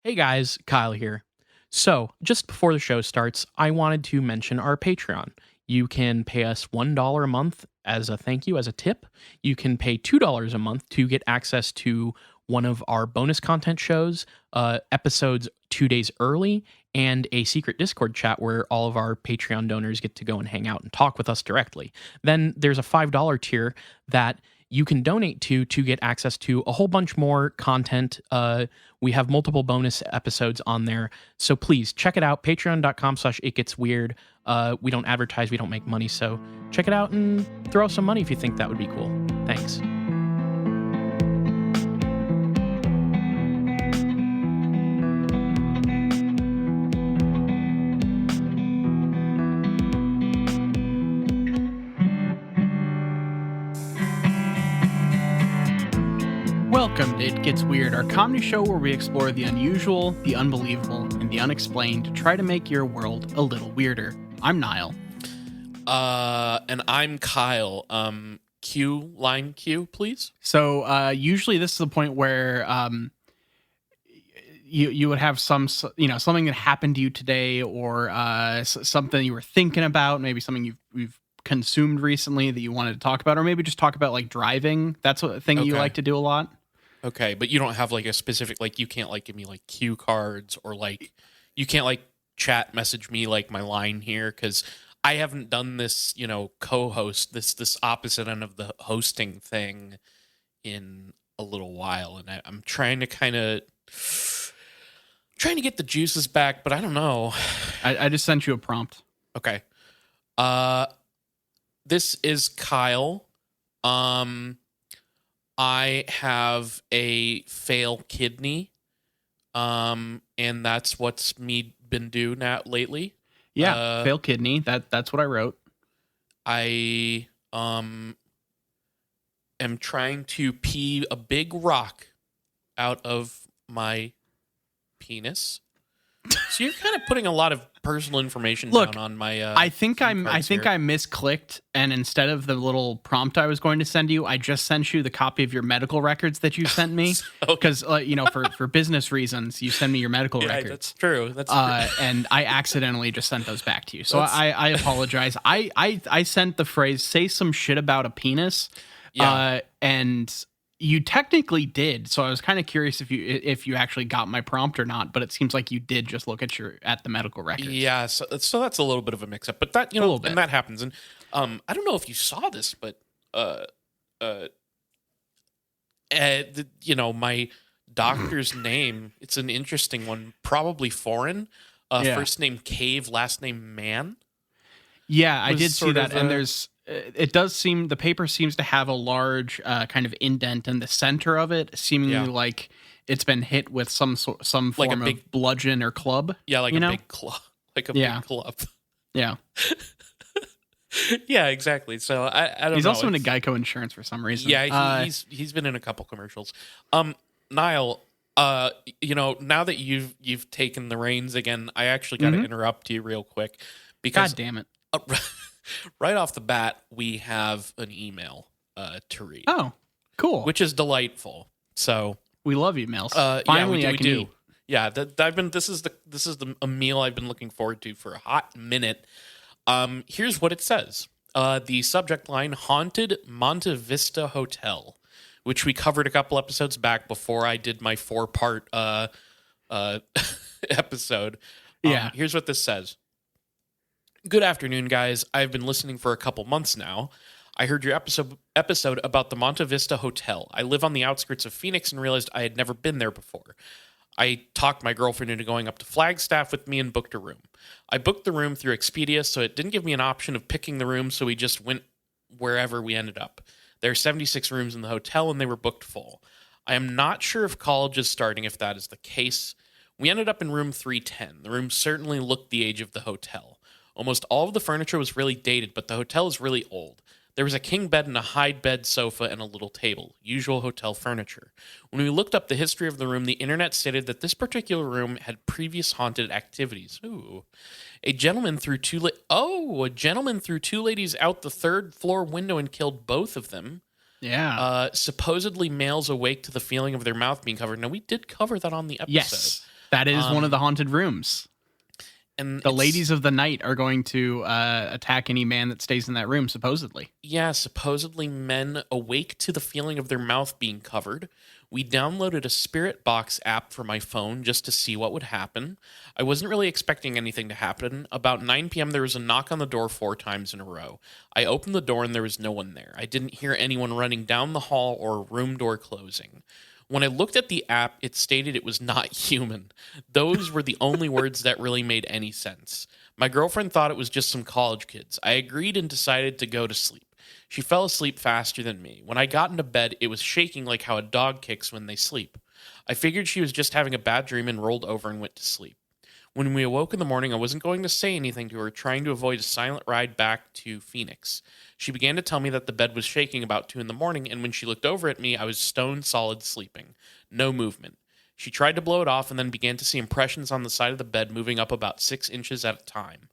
Hey guys, Kyle here. So, just before the show starts, I wanted to mention our Patreon. You can pay us $1 a month as a thank you, as a tip. You can pay $2 a month to get access to one of our bonus content shows, episodes 2 days early, and a secret Discord chat where all of our Patreon donors get to go and hang out and talk with us directly. Then there's a $5 tier that you can donate to get access to a whole bunch more content. We have multiple bonus episodes on there. So please check it out. Patreon.com/itgetsweird. We don't advertise, we don't make money. So check it out and throw some money if you think that would be cool. Thanks. Welcome to It Gets Weird, our comedy show where we explore the unusual, the unbelievable, and the unexplained to try to make your world a little weirder. I'm Nile. And I'm Kyle. Line Q, please. So usually this is the point where you would have something that happened to you today, or something you were thinking about, maybe something you've consumed recently that you wanted to talk about, or maybe just talk about like driving. That's a thing you like to do a lot. Okay, but you don't have like a specific, like you can't like give me like cue cards, or like you can't like chat message me like my line here, because I haven't done this, co-host, this opposite end of the hosting thing in a little while, and I'm trying to get the juices back, but I don't know. I just sent you a prompt. Okay. This is Kyle. I have a fail kidney, and that's what's been doing lately. Yeah, fail kidney. That's what I wrote. I am trying to pee a big rock out of my penis. So you're kind of putting a lot of personal information down on my. I think I misclicked, and instead of the little prompt I was going to send you, I just sent you the copy of your medical records that you sent me, because for business reasons, you send me your medical records. That's true. That's true. And I accidentally just sent those back to you, so I apologize. I sent the phrase "say some shit about a penis," and you technically did, so I was kind of curious if you actually got my prompt or not. But it seems like you did just look at the medical records. Yeah, so that's a little bit of a mix-up, but that and that happens. And I don't know if you saw this, but my doctor's name, it's an interesting one, probably foreign. First name Cave, last name Man. Yeah, I did see that, and it does seem the paper seems to have a large kind of indent in the center of it, seemingly like it's been hit with some form of bludgeon or club. Yeah, like a big club, big club. Yeah. Yeah, exactly. So I don't know. He's also into Geico Insurance for some reason. Yeah, he's been in a couple commercials. Niall, now that you've taken the reins again, I actually got to interrupt you real quick because God damn it. Right off the bat, we have an email to read. Oh, cool! Which is delightful. So we love emails. Finally, we do. Yeah, this is a meal I've been looking forward to for a hot minute. Here's what it says. The subject line: Haunted Monte Vista Hotel, which we covered a couple episodes back before I did my 4-part episode. Yeah. Here's what this says. Good afternoon, guys. I've been listening for a couple months now. I heard your episode about the Monte Vista Hotel. I live on the outskirts of Phoenix and realized I had never been there before. I talked my girlfriend into going up to Flagstaff with me and booked a room. I booked the room through Expedia, so it didn't give me an option of picking the room, so we just went wherever we ended up. There are 76 rooms in the hotel, and they were booked full. I am not sure if college is starting if that is the case. We ended up in room 310. The room certainly looked the age of the hotel. Almost all of the furniture was really dated, but the hotel is really old. There was a king bed and a high bed sofa and a little table, usual hotel furniture. When we looked up the history of the room, the internet stated that this particular room had previous haunted activities. Ooh. A gentleman threw two ladies out the third floor window and killed both of them. Yeah. Supposedly males awake to the feeling of their mouth being covered. Now, we did cover that on the episode. Yes. That is one of the haunted rooms. And the ladies of the night are going to attack any man that stays in that room, supposedly. Yeah, supposedly men awake to the feeling of their mouth being covered. We downloaded a spirit box app for my phone just to see what would happen. I wasn't really expecting anything to happen. About 9 p.m., there was a knock on the door 4 times in a row. I opened the door and there was no one there. I didn't hear anyone running down the hall or a room door closing. When I looked at the app, it stated it was not human. Those were the only words that really made any sense. My girlfriend thought it was just some college kids. I agreed and decided to go to sleep. She fell asleep faster than me. When I got into bed, it was shaking like how a dog kicks when they sleep. I figured she was just having a bad dream and rolled over and went to sleep. When we awoke in the morning, I wasn't going to say anything to her, trying to avoid a silent ride back to Phoenix. She began to tell me that the bed was shaking about 2 in the morning, and when she looked over at me, I was stone solid sleeping. No movement. She tried to blow it off and then began to see impressions on the side of the bed moving up about 6 inches at a time.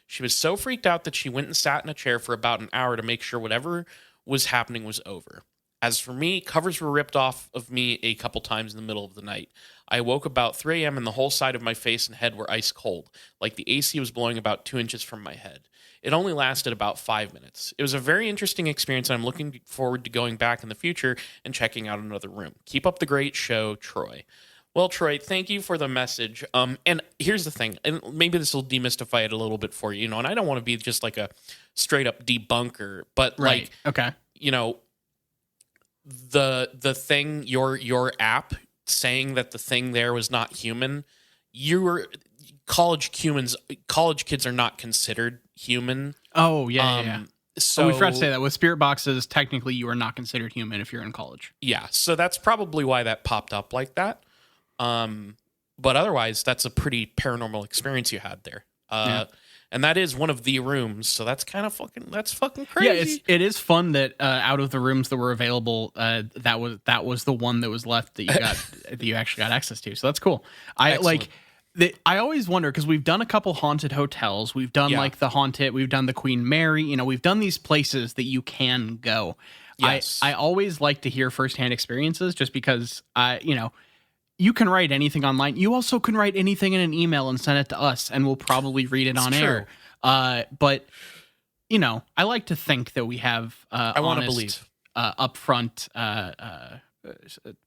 She was so freaked out that she went and sat in a chair for about an hour to make sure whatever was happening was over. As for me, covers were ripped off of me a couple times in the middle of the night. I woke about 3 a.m. and the whole side of my face and head were ice cold, like the AC was blowing about 2 inches from my head. It only lasted about 5 minutes. It was a very interesting experience, and I'm looking forward to going back in the future and checking out another room. Keep up the great show, Troy. Well, Troy, thank you for the message. And here's the thing, and maybe this will demystify it a little bit for you, and I don't want to be just like a straight up debunker, but right. Okay. The thing, your app saying that the thing there was not human, college kids are not considered human. Oh, yeah. So we forgot to say that with spirit boxes, technically you are not considered human if you're in college. Yeah, so that's probably why that popped up like that. But otherwise, that's a pretty paranormal experience you had there. And that is one of the rooms, so that's kind of fucking crazy. Yeah, it is fun that out of the rooms that were available, that was the one that was left that you got that you actually got access to. So that's cool. Excellent. I always wonder, because we've done a couple haunted hotels, we've done like the Haunted, we've done the Queen Mary, we've done these places that you can go. Yes. I always like to hear firsthand experiences, just because you can write anything online. You also can write anything in an email and send it to us, and we'll probably read it on air. But I like to think that we have I want to believe upfront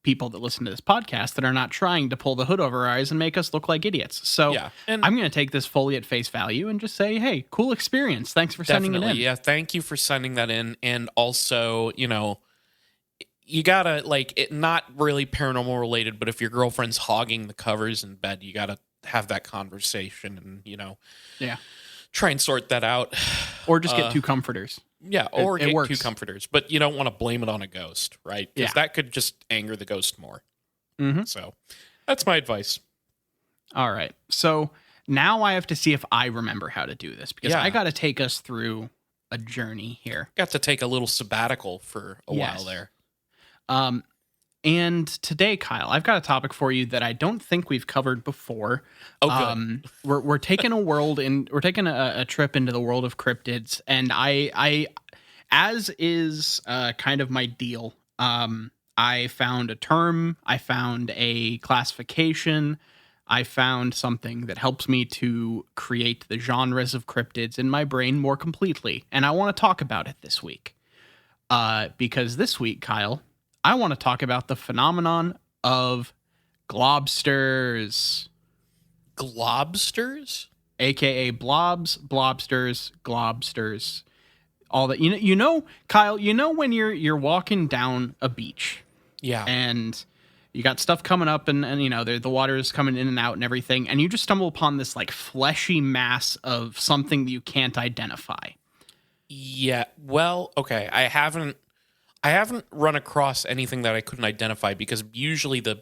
people that listen to this podcast that are not trying to pull the hood over our eyes and make us look like idiots. So I'm going to take this fully at face value and just say, hey, cool experience. Thanks for sending it in. Yeah, thank you for sending that in. And also, you gotta, it not really paranormal related, but if your girlfriend's hogging the covers in bed, you gotta have that conversation and, try and sort that out. Or just get 2 comforters. Yeah, or it get works. 2 comforters. But you don't want to blame it on a ghost, right? Because that could just anger the ghost more. Mm-hmm. So that's my advice. All right. So now I have to see if I remember how to do this, because I got to take us through a journey here. Got to take a little sabbatical for a while there. And today, Kyle, I've got a topic for you that I don't think we've covered before. Oh, good. We're taking a trip into the world of cryptids, and I as is kind of my deal. I found a term, I found a classification, I found something that helps me to create the genres of cryptids in my brain more completely, and I want to talk about it this week. Because this week, Kyle, I want to talk about the phenomenon of globsters. Globsters? AKA blobs, blobsters, globsters. All that. Kyle, when you're walking down a beach. Yeah. And you got stuff coming up and the water is coming in and out and everything, and you just stumble upon this fleshy mass of something that you can't identify. Yeah. Well, okay. I haven't run across anything that I couldn't identify, because usually the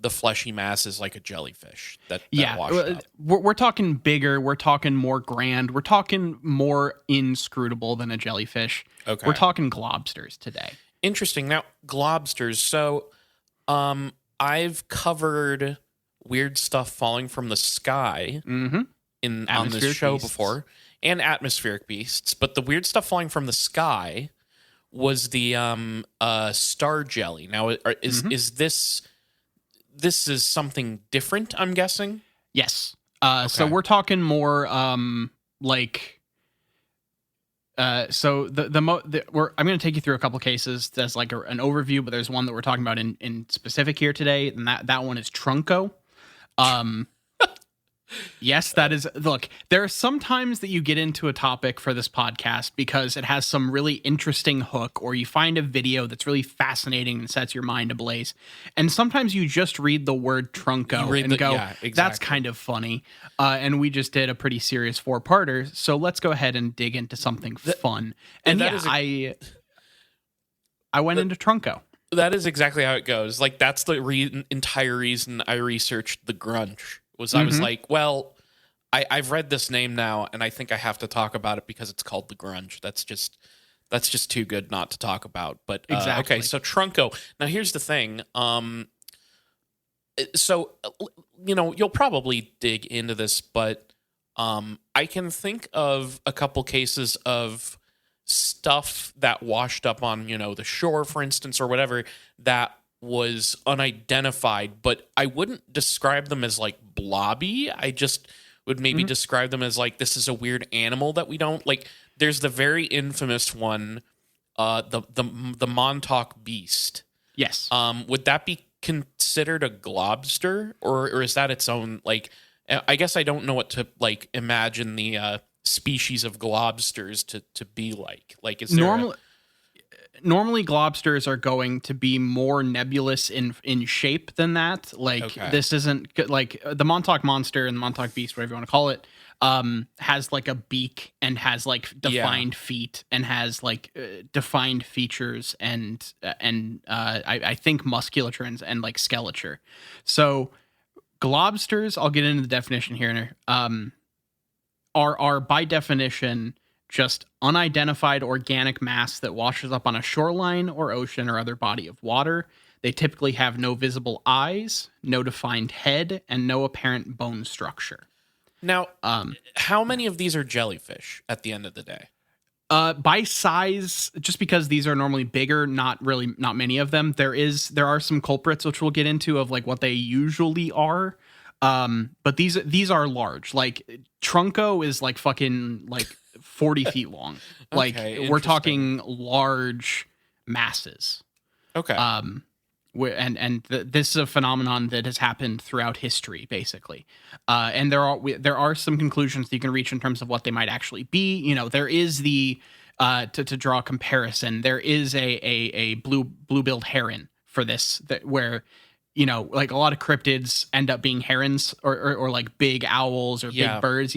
fleshy mass is like a jellyfish that washed up. We're talking bigger. We're talking more grand. We're talking more inscrutable than a jellyfish. Okay. We're talking globsters today. Interesting. Now, globsters. So, I've covered weird stuff falling from the sky on this show beasts before, and atmospheric beasts. But the weird stuff falling from the sky was the star jelly. Now, is this is something different, I'm guessing. Yes. So we're talking more like so I'm going to take you through a couple cases that's like an overview, but there's one that we're talking about in specific here today, and that one is Trunco. Yes, that is. Look, there are some times that you get into a topic for this podcast because it has some really interesting hook, or you find a video that's really fascinating and sets your mind ablaze. And sometimes you just read the word Trunco and go, exactly. That's kind of funny. And we just did a pretty serious 4-parter. So let's go ahead and dig into something fun. And I went into Trunco. That is exactly how it goes. Like, that's the entire reason I researched the grunge. I was like, well, I've read this name now, and I think I have to talk about it because it's called the grunge. That's just too good not to talk about. But exactly. Okay, so Trunco. Now here's the thing. So you'll probably dig into this, but I can think of a couple cases of stuff that washed up on the shore, for instance, or whatever, that was unidentified, but I wouldn't describe them as like blobby. I just would maybe describe them as like, this is a weird animal that we don't like. There's the very infamous one, the Montauk beast. Yes. Would that be considered a globster, or is that its own, like, I guess I don't know what to like imagine the species of globsters to be like. Like, is there normally globsters are going to be more nebulous in shape than that. Like, This isn't good. Like the Montauk monster and the Montauk beast, whatever you want to call it, has like a beak and has like defined feet and has like defined features and I think musculature and like skeleture. So globsters, I'll get into the definition here, are by definition just unidentified organic mass that washes up on a shoreline or ocean or other body of water. They typically have no visible eyes, no defined head, and no apparent bone structure. Now, how many of these are jellyfish at the end of the day? By size, just because these are normally bigger, not many of them. There are some culprits, which we'll get into, of like what they usually are. But these are large. Like Trunco is like fucking like 40 feet long. Like, we're talking large masses. Okay. This is a phenomenon that has happened throughout history, basically. And there are some conclusions that you can reach in terms of what they might actually be. There is the to draw a comparison. There is a blue-billed heron for this, where like a lot of cryptids end up being herons or like big owls or big birds.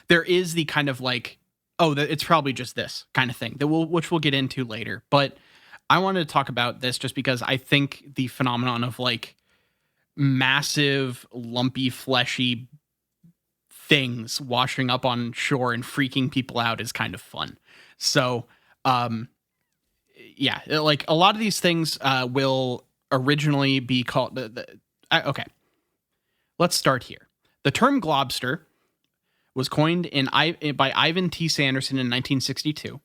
There is the kind of like, it's probably just this kind of thing which we'll get into later. But I wanted to talk about this just because I think the phenomenon of like massive, lumpy, fleshy things washing up on shore and freaking people out is kind of fun. So, like a lot of these things will originally be called okay. Let's start here. The term globster was coined by Ivan T. Sanderson in 1962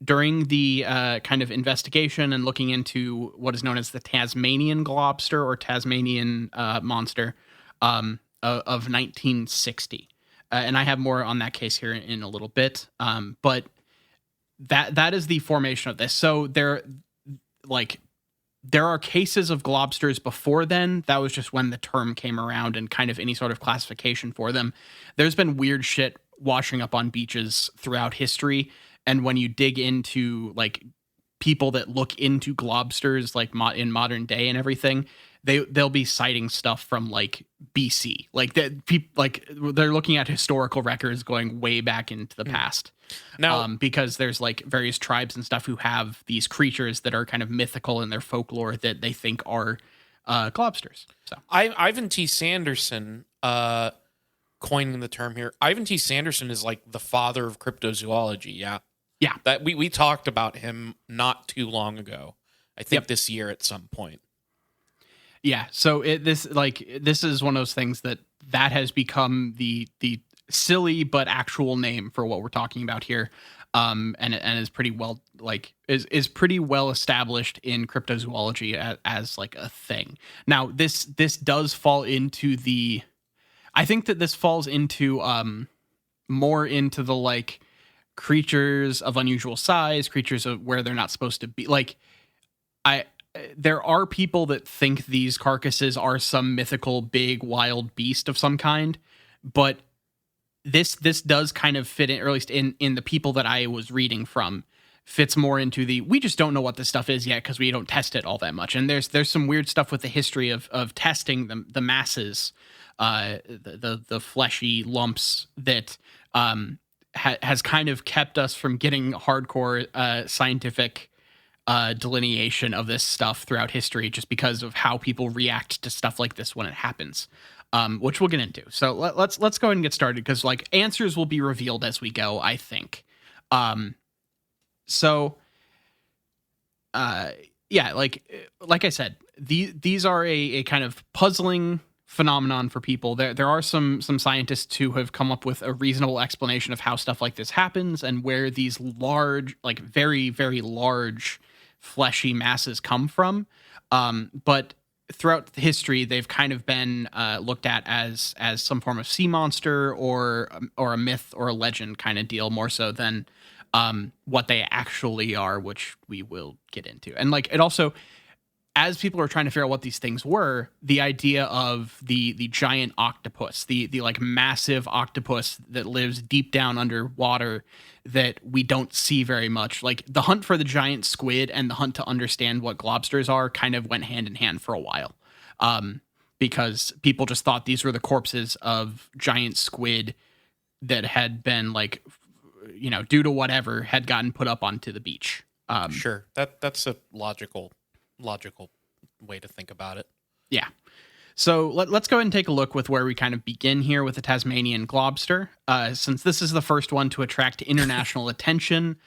during the kind of investigation and looking into what is known as the Tasmanian globster or Tasmanian monster of 1960. And I have more on that case here in a little bit. But that is the formation of this. So there are cases of globsters before then. That was just when the term came around and kind of any sort of classification for them. There's been weird shit washing up on beaches throughout history. And when you dig into like people that look into globsters, like in modern day and everything, they'll be citing stuff from like BC, like that. Like they're looking at historical records going way back into the past. Now, because there's like various tribes and stuff who have these creatures that are kind of mythical in their folklore that they think are globsters. So Ivan T. Sanderson, coining the term here. Ivan T. Sanderson is like the father of cryptozoology. Yeah. Yeah. That we talked about him not too long ago. I think this year at some point. Yeah. So this is one of those things that has become the silly but actual name for what we're talking about here, and is pretty well like is pretty well established in cryptozoology as like a thing. Now this does fall into I think that this falls into more into the like creatures of unusual size, creatures of where they're not supposed to be. Like there are people that think these carcasses are some mythical big wild beast of some kind, but this does kind of fit in, or at least in the people that I was reading from, fits more into we just don't know what this stuff is yet because we don't test it all that much. And there's some weird stuff with the history of testing the masses, the fleshy lumps that has kind of kept us from getting hardcore scientific delineation of this stuff throughout history, just because of how people react to stuff like this when it happens. Which we'll get into. So let's go ahead and get started, because like answers will be revealed as we go, I think. Yeah, like I said, these are a kind of puzzling phenomenon for people. There are some scientists who have come up with a reasonable explanation of how stuff like this happens and where these large, like very, very large fleshy masses come from. But throughout history, they've kind of been looked at as some form of sea monster or a myth or a legend kind of deal, more so than what they actually are, which we will get into. And like it also, as people are trying to figure out what these things were, the idea of the giant octopus, the like massive octopus that lives deep down underwater that we don't see very much. Like the hunt for the giant squid and the hunt to understand what globsters are kind of went hand in hand for a while, because people just thought these were the corpses of giant squid that had been like, due to whatever, had gotten put up onto the beach. Sure, that's a logical way to think about it. Yeah. So let's go ahead and take a look with where we kind of begin here with the Tasmanian globster. Since this is the first one to attract international attention,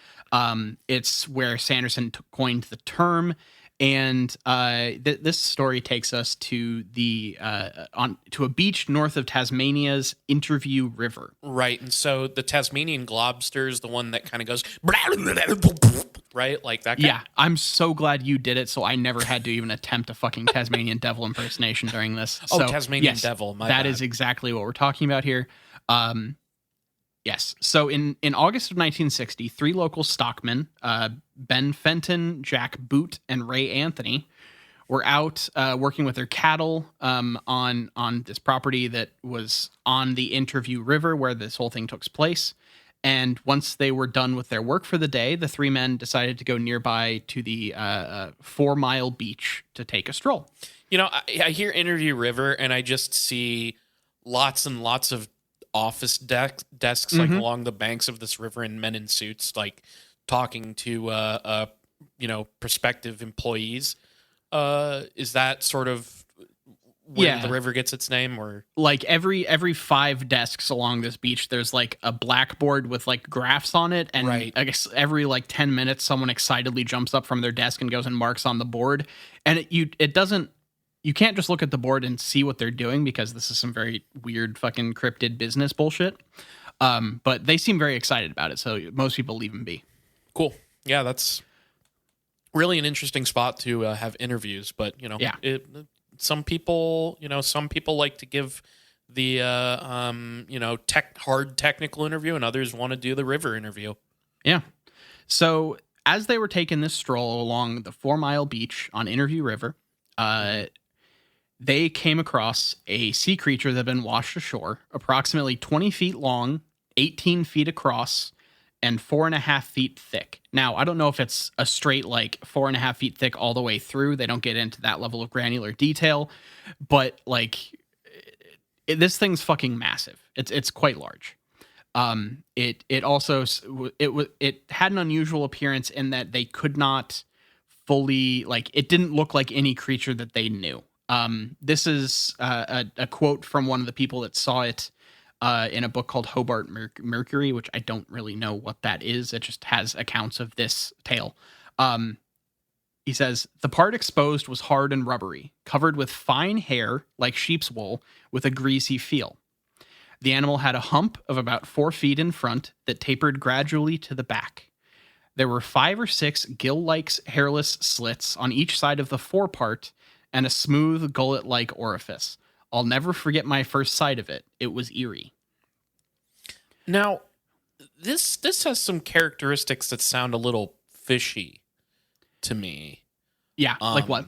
it's where Sanderson coined the term. And this story takes us to to a beach north of Tasmania's Interview River. Right, and so the Tasmanian globster is the one that kind of goes, right, like that guy? Yeah, I'm so glad you did it, so I never had to even attempt a fucking Tasmanian devil impersonation during this. So, Tasmanian devil, my that bad. is exactly what we're talking about here. Yes. So in August of 1960, 3 local stockmen, Ben Fenton, Jack Boot, and Ray Anthony, were out working with their cattle on this property that was on the Interview River where this whole thing took place. And once they were done with their work for the day, the 3 men decided to go nearby to the 4 Mile beach to take a stroll. I hear Interview River and I just see lots and lots of office desks like along the banks of this river, and men in suits like talking to prospective employees. Is that sort of where the river gets its name? Or like every 5 desks along this beach, there's like a blackboard with like graphs on it, and right. I guess every like 10 minutes someone excitedly jumps up from their desk and goes and marks on the board. And you can't just look at the board and see what they're doing, because this is some very weird fucking cryptid business bullshit. But they seem very excited about it, so most people leave them be. Cool. Yeah, that's really an interesting spot to have interviews. But some people like to give the hard technical interview, and others want to do the river interview. Yeah. So as they were taking this stroll along the 4 Mile beach on Interview River, they came across a sea creature that had been washed ashore, approximately 20 feet long, 18 feet across, and 4.5 feet thick. Now, I don't know if it's a straight, like, 4.5 feet thick all the way through. They don't get into that level of granular detail, but, like, this thing's fucking massive. It's quite large. It had an unusual appearance in that they could not fully, like, it didn't look like any creature that they knew. This is a quote from one of the people that saw it in a book called Hobart Mercury, which I don't really know what that is. It just has accounts of this tale. He says, "The part exposed was hard and rubbery, covered with fine hair like sheep's wool, with a greasy feel. The animal had a hump of about 4 feet in front that tapered gradually to the back. There were 5 or 6 gill-like hairless slits on each side of the forepart and a smooth gullet-like orifice. I'll never forget my first sight of it. It was eerie. Now, this has some characteristics that sound a little fishy to me. Yeah, like what?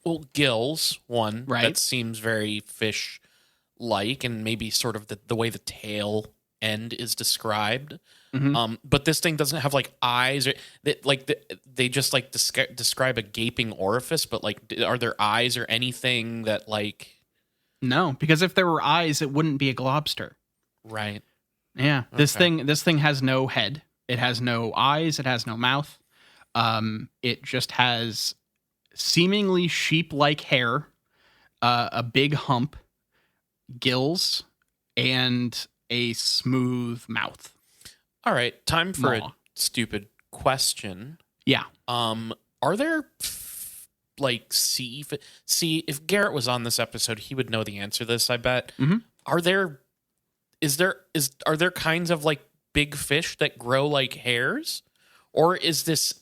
Well, gills, one. Right. That seems very fish-like, and maybe sort of the way the tail end is described. Mm-hmm. But this thing doesn't have like eyes, or they just like describe a gaping orifice. But like, are there eyes or anything that like? No, because if there were eyes, it wouldn't be a globster. Right. Yeah. This Okay. thing has no head. It has no eyes. It has no mouth. It just has seemingly sheep-like hair, a big hump, gills, and a smooth mouth. All right. Time for Maw. a stupid question. Yeah. Are there see if Garrett was on this episode, he would know the answer to this, I bet. Mm-hmm. Are there kinds of like big fish that grow like hairs? Or is this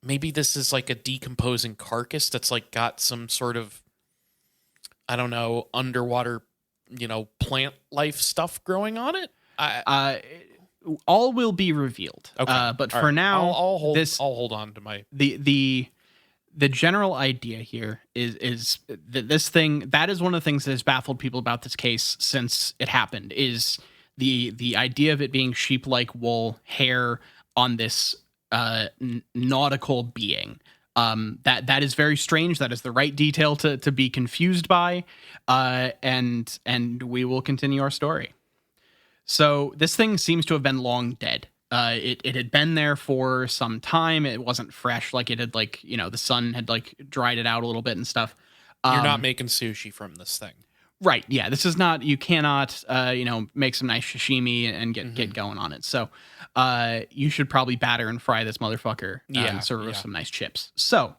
maybe this is like a decomposing carcass that's like got some sort of, I don't know, underwater, plant life stuff growing on it? All will be revealed. Okay. But All for right. now, I'll hold on to my. The general idea here is that this thing, that is one of the things that has baffled people about this case since it happened, is the idea of it being sheep-like wool hair on this nautical being. That is very strange. That is the right detail to be confused by, and we will continue our story. So this thing seems to have been long dead. It had been there for some time. It wasn't fresh. Like it had the sun had like dried it out a little bit and stuff. You're not making sushi from this thing. Right. Yeah. This is not, you cannot, make some nice sashimi and get going on it. So, you should probably batter and fry this motherfucker and serve it with some nice chips. So,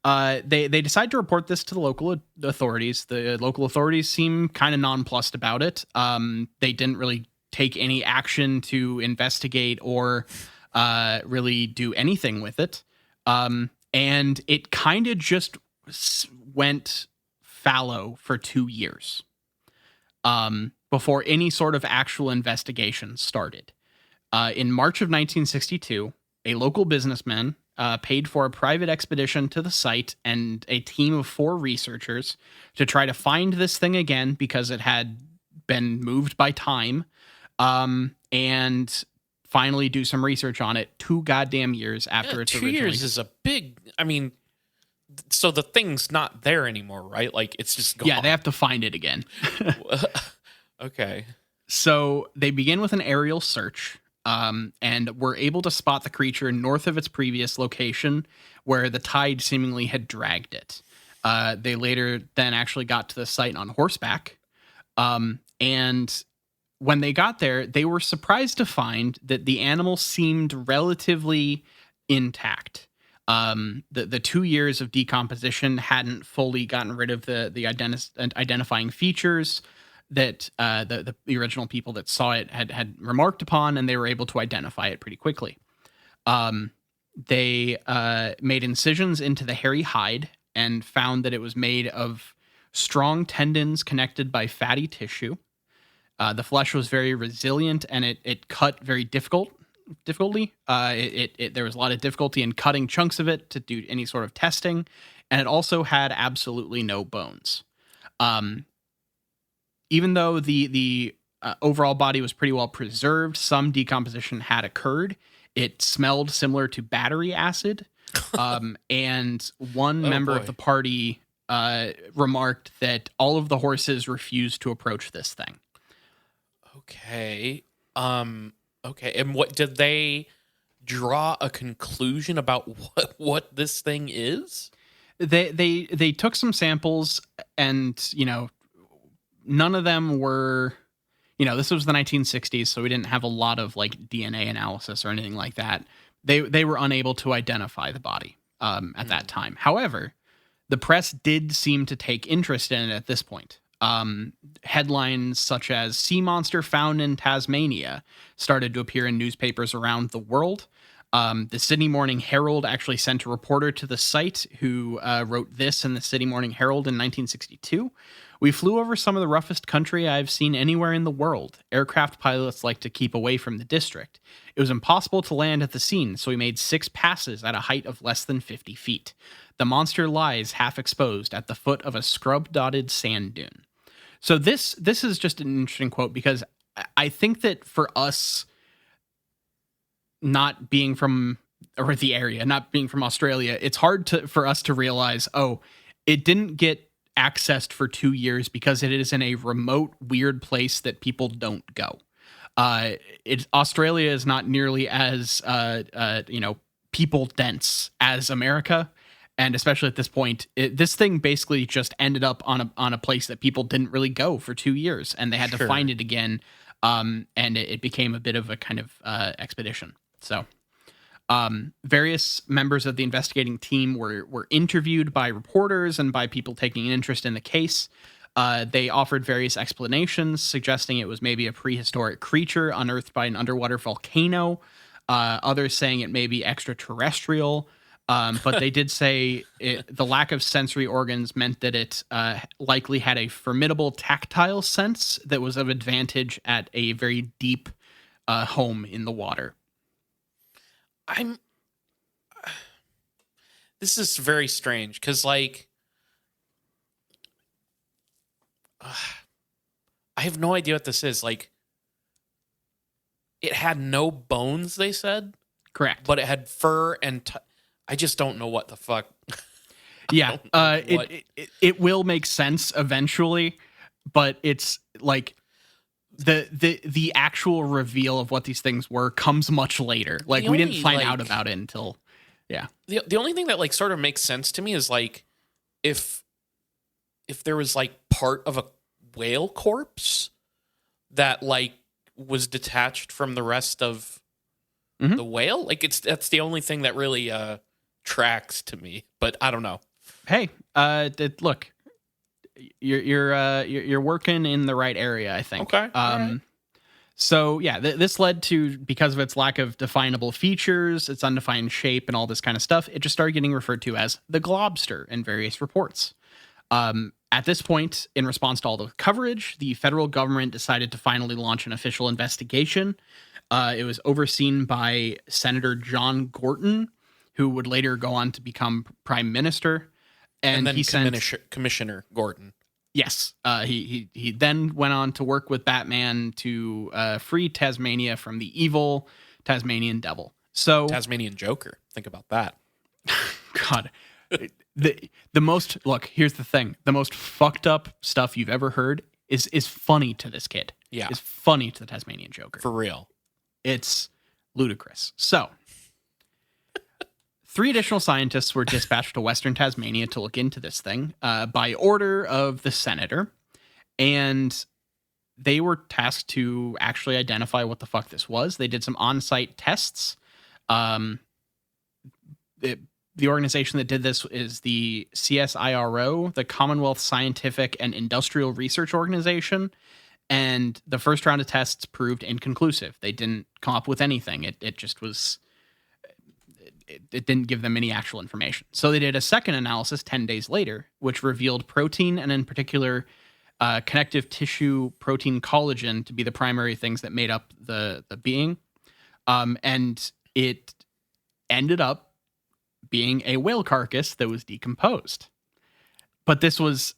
they decide to report this to the local authorities. The local authorities seem kind of nonplussed about it. They didn't really take any action to investigate or really do anything with it. And it kind of just went fallow for 2 years before any sort of actual investigation started. In March of 1962, a local businessman paid for a private expedition to the site and a team of 4 researchers to try to find this thing again because it had been moved by time, and finally do some research on it 2 goddamn years after it's 2 originally... years is a big... I mean, so the thing's not there anymore, right? Like, it's just gone. Yeah, they have to find it again. Okay. So they begin with an aerial search, and were able to spot the creature north of its previous location, where the tide seemingly had dragged it. They later then actually got to the site on horseback, and when they got there, they were surprised to find that the animal seemed relatively intact. The 2 years of decomposition hadn't fully gotten rid of the identifying features that the original people that saw it had remarked upon, and they were able to identify it pretty quickly. They made incisions into the hairy hide and found that it was made of strong tendons connected by fatty tissue. The flesh was very resilient, and it cut very difficultly. There was a lot of difficulty in cutting chunks of it to do any sort of testing, and it also had absolutely no bones. Even though the overall body was pretty well preserved, some decomposition had occurred. It smelled similar to battery acid, and one member of the party remarked that all of the horses refused to approach this thing. Okay. Okay. And what did they draw a conclusion about what this thing is? They took some samples, and none of them were, this was the 1960s, so we didn't have a lot of like DNA analysis or anything like that. They were unable to identify the body at that time. However, the press did seem to take interest in it at this point. Headlines such as "Sea monster found in Tasmania" started to appear in newspapers around the world. The Sydney Morning Herald actually sent a reporter to the site who wrote this in the Sydney Morning Herald in 1962. We flew over some of the roughest country I've seen anywhere in the world. Aircraft pilots like to keep away from the district. It was impossible to land at the scene, so we made 6 passes at a height of less than 50 feet. The monster lies half exposed at the foot of a scrub-dotted sand dune. So this is just an interesting quote, because I think that for us, not being from or the area, not being from Australia, it's hard for us to realize, oh, it didn't get accessed for 2 years because it is in a remote, weird place that people don't go. Australia is not nearly as people dense as America, and especially at this point, this thing basically just ended up on a place that people didn't really go for 2 years, and they had to find it again, and it became a bit of a kind of expedition. So. Various members of the investigating team were interviewed by reporters and by people taking an interest in the case. They offered various explanations, suggesting it was maybe a prehistoric creature unearthed by an underwater volcano. Others saying it may be extraterrestrial. But they did say the lack of sensory organs meant that it likely had a formidable tactile sense that was of advantage at a very deep home in the water. This is very strange because, like, I have no idea what this is. Like, it had no bones, they said. Correct. But it had fur and I just don't know what the fuck. Yeah. It will make sense eventually, but it's like the actual reveal of what these things were comes much later. Like, we didn't find out about it until, yeah. The only thing that, like, sort of makes sense to me is, like, if there was, like, part of a whale corpse that, like, was detached from the rest of the whale, like, that's the only thing that really tracks to me. But I don't know. Hey, look. You're working in the right area, I think. Okay. Right. So yeah, this led to, because of its lack of definable features, its undefined shape, and all this kind of stuff, it just started getting referred to as the Globster in various reports. At this point, in response to all the coverage, the federal government decided to finally launch an official investigation. It was overseen by Senator John Gorton, who would later go on to become prime minister. And then he sent Commissioner Gordon. Yes. He then went on to work with Batman to free Tasmania from the evil Tasmanian devil. So Tasmanian Joker. Think about that. God. The most, look, here's the thing. The most fucked up stuff you've ever heard is funny to this kid. Yeah. It's funny to the Tasmanian Joker. For real. It's ludicrous. So 3 additional scientists were dispatched to Western Tasmania to look into this thing by order of the senator, and they were tasked to actually identify what the fuck this was. They did some on-site tests. The organization that did this is the CSIRO, the Commonwealth Scientific and Industrial Research Organization, and the first round of tests proved inconclusive. They didn't come up with anything. It just was... It didn't give them any actual information. So they did a second analysis 10 days later, which revealed protein, and in particular, connective tissue protein collagen, to be the primary things that made up the being. And it ended up being a whale carcass that was decomposed. But this was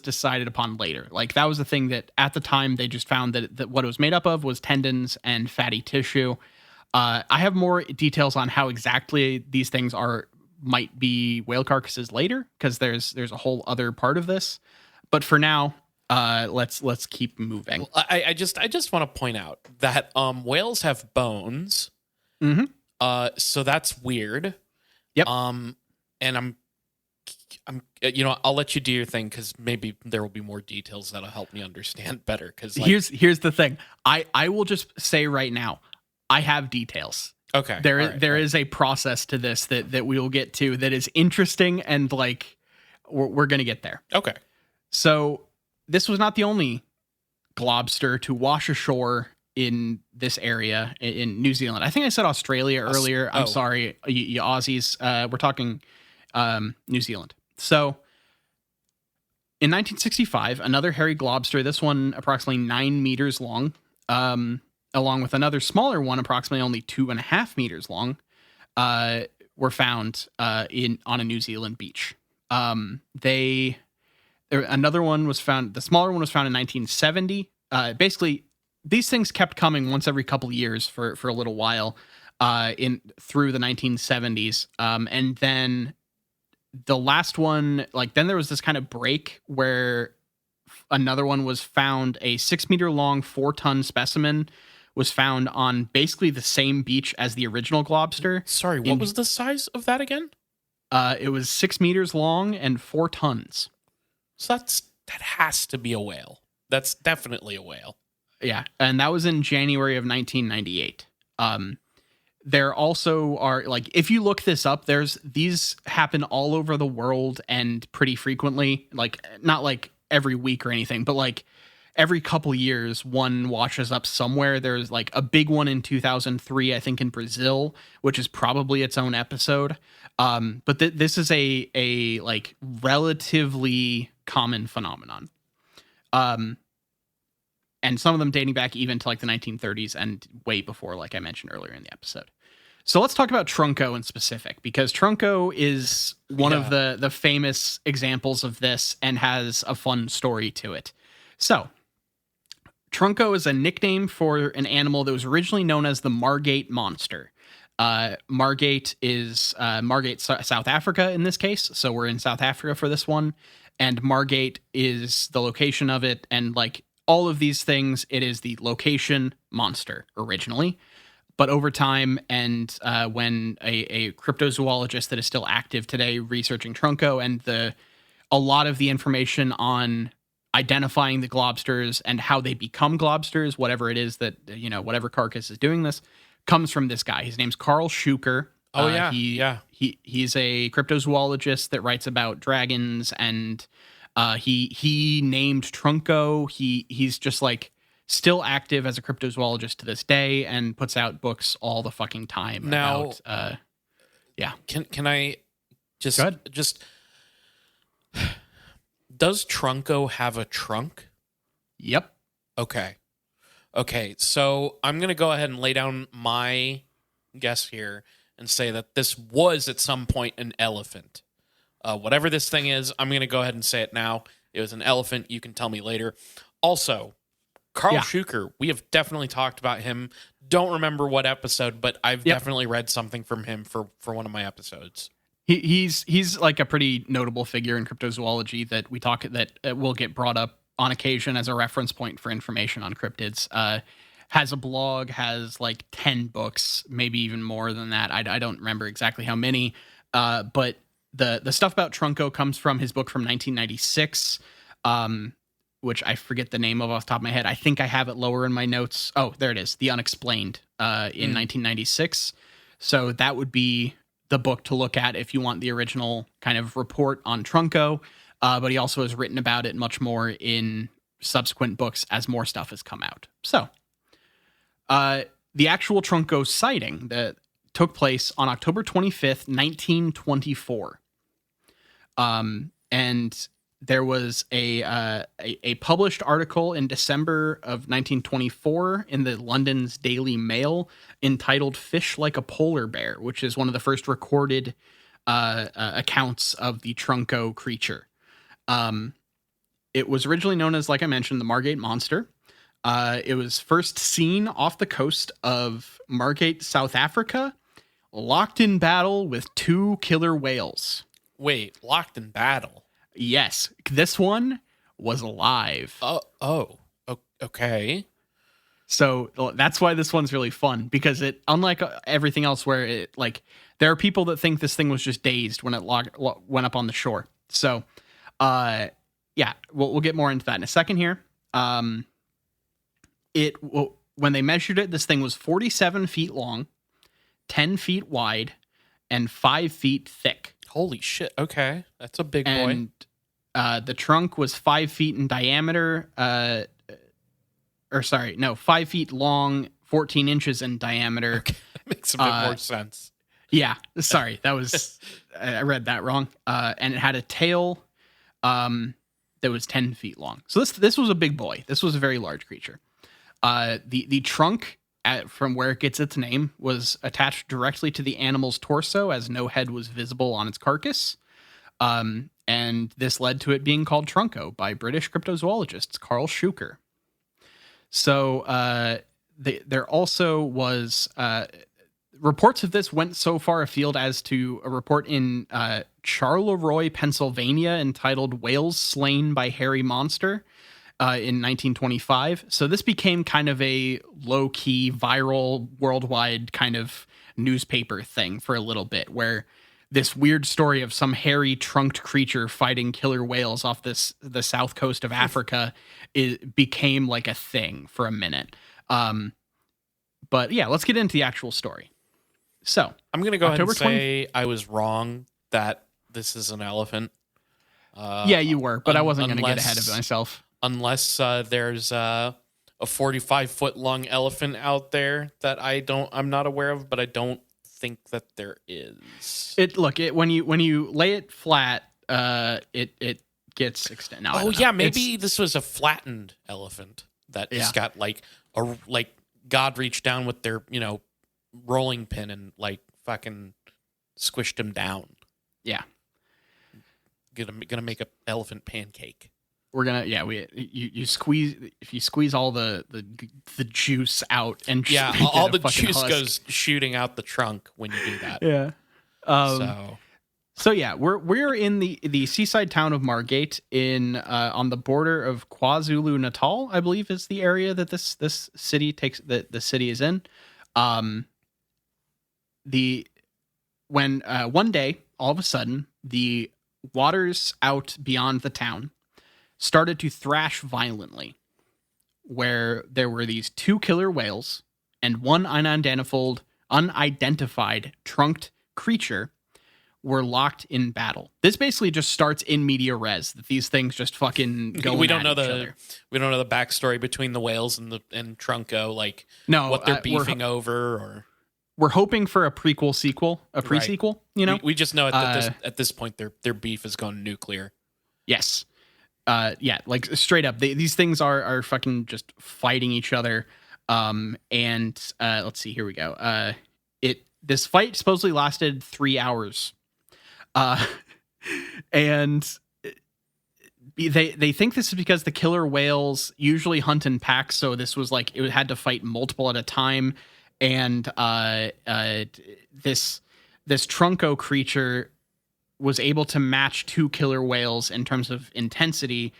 decided upon later. Like, that was the thing that at the time they just found that what it was made up of was tendons and fatty tissue. I have more details on how exactly these things might be whale carcasses later, because there's a whole other part of this. But for now, let's keep moving. Well, I just want to point out that whales have bones. Mm-hmm. So that's weird. Yep. And I'm I'll let you do your thing, because maybe there will be more details that'll help me understand better. Because here's the thing. I will just say right now, I have details. Okay. There is a process to this that we will get to that is interesting, and like we're going to get there. Okay. So this was not the only globster to wash ashore in this area in New Zealand. I think I said Australia earlier. I'm sorry, you Aussies. We're talking New Zealand. So in 1965, another hairy globster, this one approximately 9 meters long, along with another smaller one, approximately only 2.5 meters long, were found on a New Zealand beach. Another one was found. The smaller one was found in 1970. Basically, these things kept coming once every couple of years for a little while, through the 1970s, and then the last one, then there was this kind of break where another one was found. A 6 meter long, 4-ton specimen was found on basically the same beach as the original globster. Sorry, what was the size of that again? It was 6 meters long and 4 tons. So that has to be a whale. That's definitely a whale. Yeah, and that was in January of 1998. There also are, if you look this up, these happen all over the world and pretty frequently. Not every week or anything, but every couple years, one washes up somewhere. There's a big one in 2003, I think, in Brazil, which is probably its own episode. But this is a relatively common phenomenon. And some of them dating back even to the 1930s and way before, like I mentioned earlier in the episode. So let's talk about Trunco in specific, because Trunco is one of the famous examples of this and has a fun story to it. So Trunco is a nickname for an animal that was originally known as the Margate monster. Margate is Margate, South Africa in this case. So we're in South Africa for this one. And Margate is the location of it. And all of these things, it is the location monster originally. But over time, and when a cryptozoologist that is still active today researching Trunco, and a lot of the information on identifying the globsters and how they become globsters, whatever it is that, whatever carcass is doing this, comes from this guy. His name's Carl Schuker. He's a cryptozoologist that writes about dragons, and he named Trunco. He's just still active as a cryptozoologist to this day and puts out books all the fucking time. Now, Can I just Go ahead. Does Trunco have a trunk? Yep. Okay, so I'm going to go ahead and lay down my guess here and say that this was at some point an elephant. Whatever this thing is, I'm going to go ahead and say it now. It was an elephant. You can tell me later. Also, Carl Schuker, we have definitely talked about him. Don't remember what episode, but I've definitely read something from him for one of my episodes. He's a pretty notable figure in cryptozoology that we talk that will get brought up on occasion as a reference point for information on cryptids. Has a blog, has 10 books, maybe even more than that. I don't remember exactly how many, but the stuff about Trunco comes from his book from 1996, which I forget the name of off the top of my head. I think I have it lower in my notes. Oh, there it is. The Unexplained in 1996. So that would be the book to look at if you want the original kind of report on Trunco. But he also has written about it much more in subsequent books as more stuff has come out. So the actual Trunco sighting that took place on October 25th, 1924. And there was a published article in December of 1924 in the London's Daily Mail entitled "Fish Like a Polar Bear," which is one of the first recorded accounts of the Trunco creature. It was originally known as, like I mentioned, the Margate monster. It was first seen off the coast of Margate, South Africa, locked in battle with 2 killer whales. Wait, locked in battle? Yes, this one was alive. Okay. So that's why this one's really fun, because it, unlike everything else where it, there are people that think this thing was just dazed when it went up on the shore. So, we'll get more into that in a second here. When they measured it, this thing was 47 feet long, 10 feet wide, and 5 feet thick. Holy shit. Okay. That's a big boy. And the trunk was 5 feet in diameter, 5 feet long, 14 inches in diameter. Okay, that makes a bit more sense. Yeah, sorry, that was I read that wrong. And it had a tail that was 10 feet long. So this was a big boy. This was a very large creature. The trunk from where it gets its name was attached directly to the animal's torso, as no head was visible on its carcass. And this led to it being called Trunko by British cryptozoologist Carl Schuker. So there also was reports of this went so far afield as to a report in Charleroi, Pennsylvania, entitled "Whales Slain by Hairy Monster" in 1925. So this became kind of a low-key, viral, worldwide kind of newspaper thing for a little bit, where this weird story of some hairy trunked creature fighting killer whales off the south coast of Africa became like a thing for a minute. But yeah, let's get into the actual story. So I'm going to go October ahead and say I was wrong that this is an elephant. Yeah, you were, but I wasn't going to get ahead of myself. Unless there's a 45-foot long elephant out there that I'm not aware of, but I don't think that there is. When you lay it flat, it gets extended. Oh yeah, maybe this was a flattened elephant that just got like God reached down with their rolling pin and like fucking squished him down. Yeah, gonna make a elephant pancake. We're gonna you squeeze all the juice out and all the juice goes shooting out the trunk when you do that. Yeah. So yeah, we're in the seaside town of Margate in on the border of KwaZulu Natal, I believe is the area that this city the city is in. One day, all of a sudden, the waters out beyond the town started to thrash violently, where there were these 2 killer whales and one unidentified trunked creature were locked in battle. This basically just starts in media res, that these things just fucking go we don't know each other. We don't know the backstory between the whales and Trunko, like what they're beefing over, or we're hoping for a prequel, pre-sequel. We just know at this point their beef is going nuclear. Yes. Like straight up, these things are fucking just fighting each other. And let's see, here we go. This fight supposedly lasted 3 hours. And they think this is because the killer whales usually hunt in packs, so this was like it had to fight multiple at a time. And this Trunko creature was able to match 2 killer whales in terms of intensity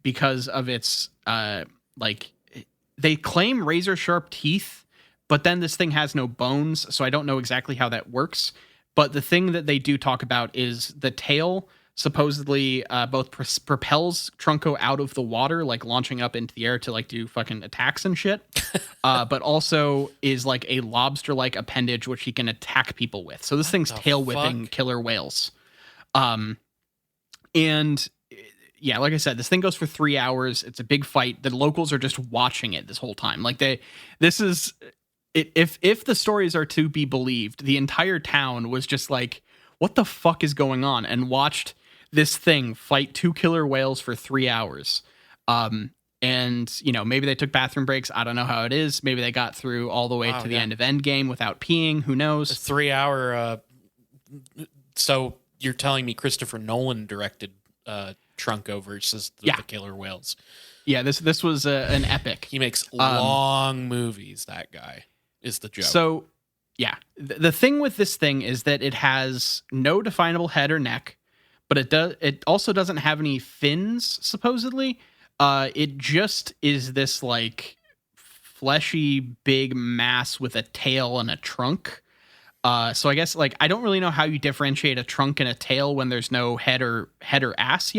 because of its they claim razor sharp teeth, but then this thing has no bones, so I don't know exactly how that works. But the thing that they do talk about is the tail supposedly both propels Trunko out of the water, like launching up into the air to like do fucking attacks and shit, but also is like a lobster-like appendage which he can attack people with. So this thing's tail whipping killer whales. And yeah, like I said, this thing goes for 3 hours. It's a big fight. The locals are just watching it this whole time. Like this is it. If the stories are to be believed, the entire town was just like, what the fuck is going on? And watched this thing fight 2 killer whales for 3 hours. And maybe they took bathroom breaks. I don't know how it is. Maybe they got through all the way to the end of Endgame without peeing. Who knows? A 3 hour. So you're telling me Christopher Nolan directed Trunko versus the killer whales? Yeah, this was an epic. He makes long movies. That guy is the joke. So yeah, the thing with this thing is that it has no definable head or neck, but it also doesn't have any fins, supposedly. It just is this like fleshy big mass with a tail and a trunk. So I guess like I don't really know how you differentiate a trunk and a tail when there's no head or ass,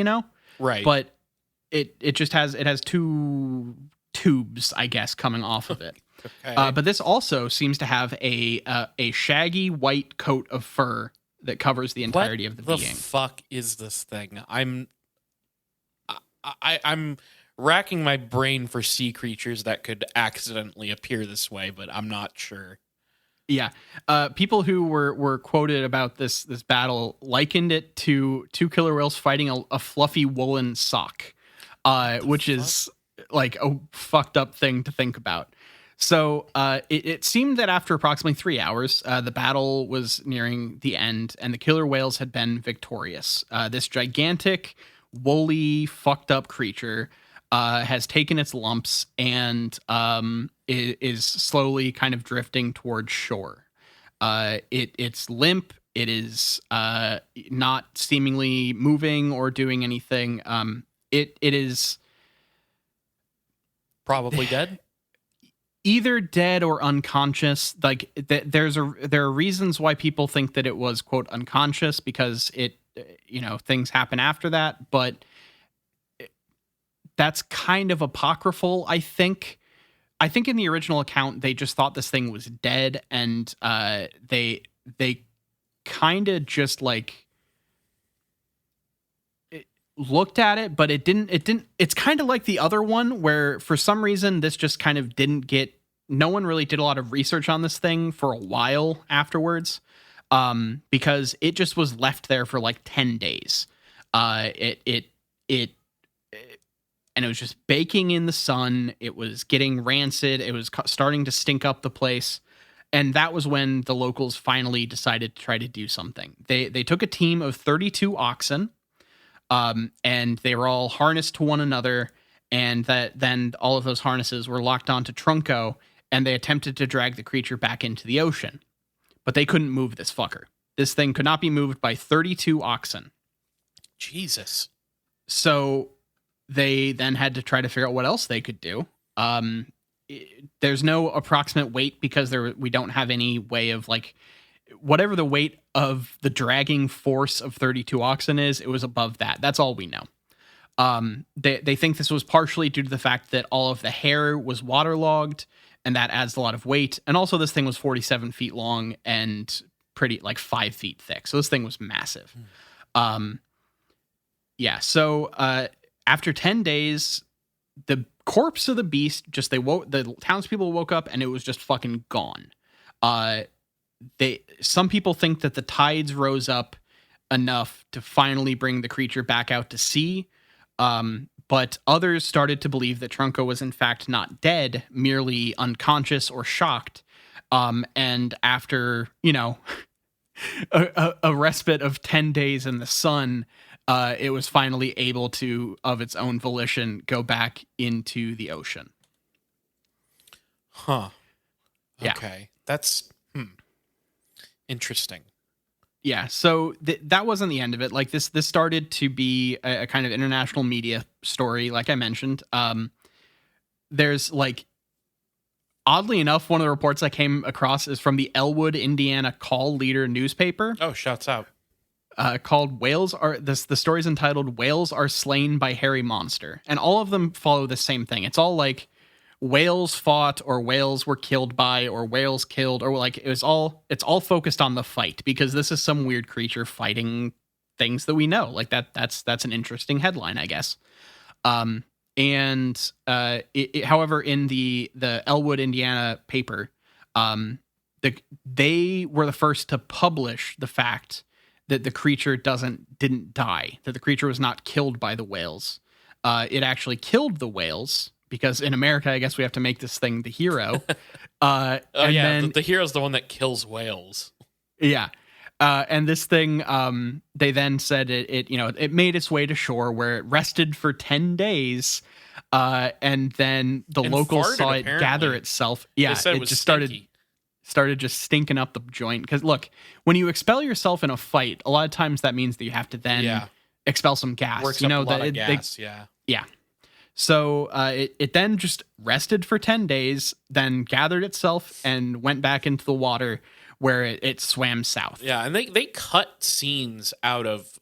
Right. But it just has 2 tubes, I guess, coming off of it. Okay. But this also seems to have a shaggy white coat of fur that covers the entirety of the being. What the fuck is this thing? I'm racking my brain for sea creatures that could accidentally appear this way, but I'm not sure. Yeah. People who were quoted about this battle likened it to two killer whales fighting a fluffy woolen sock, which is like a fucked up thing to think about. So it seemed that after approximately 3 hours, the battle was nearing the end and the killer whales had been victorious. This gigantic, woolly, fucked up creature has taken its lumps and is slowly kind of drifting towards shore. It's limp. It is not seemingly moving or doing anything. It is probably dead. Either dead or unconscious. Like there are reasons why people think that it was, quote, unconscious, because things happen after that, but that's kind of apocryphal, I think. I think in the original account they just thought this thing was dead, and they kind of just like looked at it, but it didn't it's kind of like the other one where for some reason this just kind of didn't get, no one really did a lot of research on this thing for a while afterwards, because it just was left there for like 10 days. And it was just baking in the sun. It was getting rancid. It was starting to stink up the place. And that was when the locals finally decided to try to do something. They took a team of 32 oxen, and they were all harnessed to one another. And then all of those harnesses were locked onto Trunco, and they attempted to drag the creature back into the ocean. But they couldn't move this fucker. This thing could not be moved by 32 oxen. Jesus. So they then had to try to figure out what else they could do. There's no approximate weight because we don't have any way of like, whatever the weight of the dragging force of 32 oxen is, it was above that. That's all we know. They think this was partially due to the fact that all of the hair was waterlogged, and that adds a lot of weight. And also this thing was 47 feet long and pretty like 5 feet thick. So this thing was massive. So after 10 days, the corpse of the beast the townspeople woke up and it was just fucking gone. Some people think that the tides rose up enough to finally bring the creature back out to sea. But others started to believe that Trunco was in fact not dead, merely unconscious or shocked. And after, a respite of 10 days in the sun, it was finally able to, of its own volition, go back into the ocean. Huh. Yeah. Okay. That's interesting. Yeah, so that wasn't the end of it. Like this started to be a kind of international media story, like I mentioned. There's like, oddly enough, one of the reports I came across is from the Elwood, Indiana Call Leader newspaper. Oh, shouts out. Called the story's entitled "Whales Are Slain by Hairy Monster," and all of them follow the same thing. It's all like whales fought, or whales were killed by, or whales killed, or like it's all focused on the fight, because this is some weird creature fighting things that we know. Like that's an interesting headline, I guess. However, in the Elwood, Indiana paper, they were the first to publish the fact that the creature didn't die, that the creature was not killed by the whales. It actually killed the whales, because in America, I guess we have to make this thing the hero. The hero's the one that kills whales. Yeah. And this thing, they then said it made its way to shore, where it rested for 10 days. And then the locals farted, saw it apparently. gather itself. Yeah, They said it was just stinky. started just stinking up the joint. Because look, when you expel yourself in a fight, a lot of times that means that you have to then expel some gas. Works up a lot of gas, yeah. Yeah. So it then just rested for 10 days, then gathered itself and went back into the water, where it swam south. Yeah, and they cut scenes out of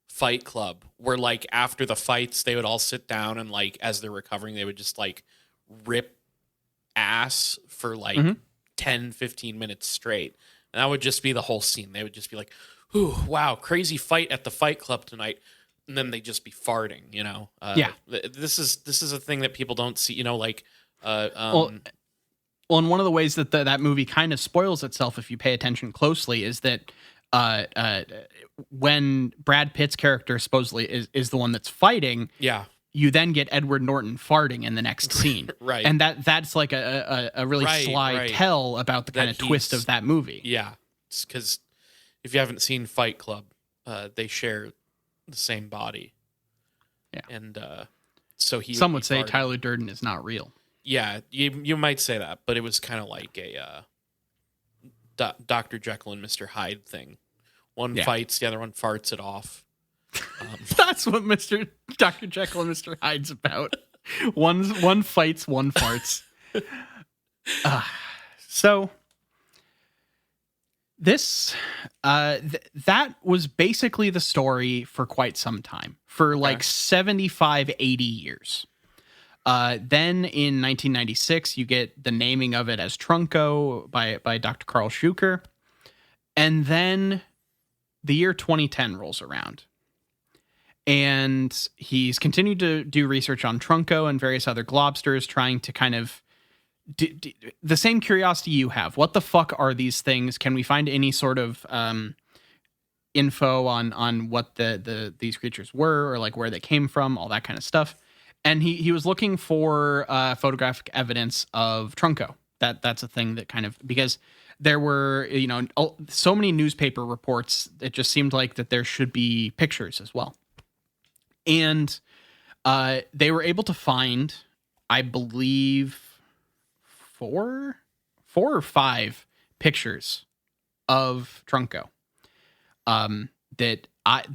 Fight Club, where like after the fights they would all sit down and like as they're recovering they would just like rip ass for like 10-15 minutes straight. And that would just be the whole scene. They would just be like, "Ooh, wow, crazy fight at the Fight Club tonight. and then they just be farting. This is a thing that people don't see. Like Well, and one of the ways that that movie kind of spoils itself, if you pay attention closely, is that when Brad Pitt's character supposedly is the one that's fighting, you then get Edward Norton farting in the next scene, right? And that's like a really sly tell about the kind of twist of that movie. Yeah, because if you haven't seen Fight Club, they share the same body. Yeah, and so some would say Tyler Durden is not real. Yeah, you might say that, but it was kind of like a Dr. Jekyll and Mr. Hyde thing. One fights, the other one farts it off. That's what Dr. Jekyll and Mr. Hyde's about. One fights, one farts. So this that was basically the story for quite some time, for like 75, 80 years. Then in 1996, you get the naming of it as Trunco by Dr. Carl Schuker. And then the year 2010 rolls around. And he's continued to do research on Trunco and various other globsters, trying to kind of the same curiosity you have. What the fuck are these things? Can we find any sort of info on what these creatures were, or like where they came from, all that kind of stuff? And he was looking for photographic evidence of Trunco. That's a thing that kind of, because there were, so many newspaper reports, it just seemed like that there should be pictures as well. And they were able to find, I believe, four or five pictures of Trunco. The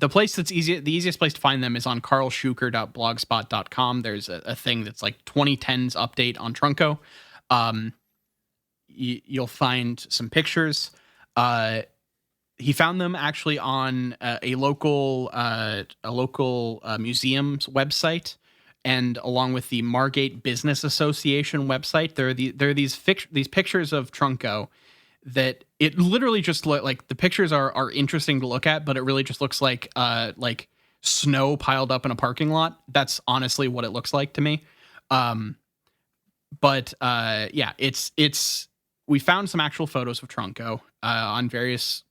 place that's the easiest place to find them is on carlschuker.blogspot.com. There's a thing that's like 2010's update on Trunco. You'll find some pictures. He found them actually on a local museum's website, and along with the Margate Business Association website. There are these pictures of Trunco that it literally just like the pictures are interesting to look at, but it really just looks like snow piled up in a parking lot. That's honestly what it looks like to me. It's we found some actual photos of Trunco on various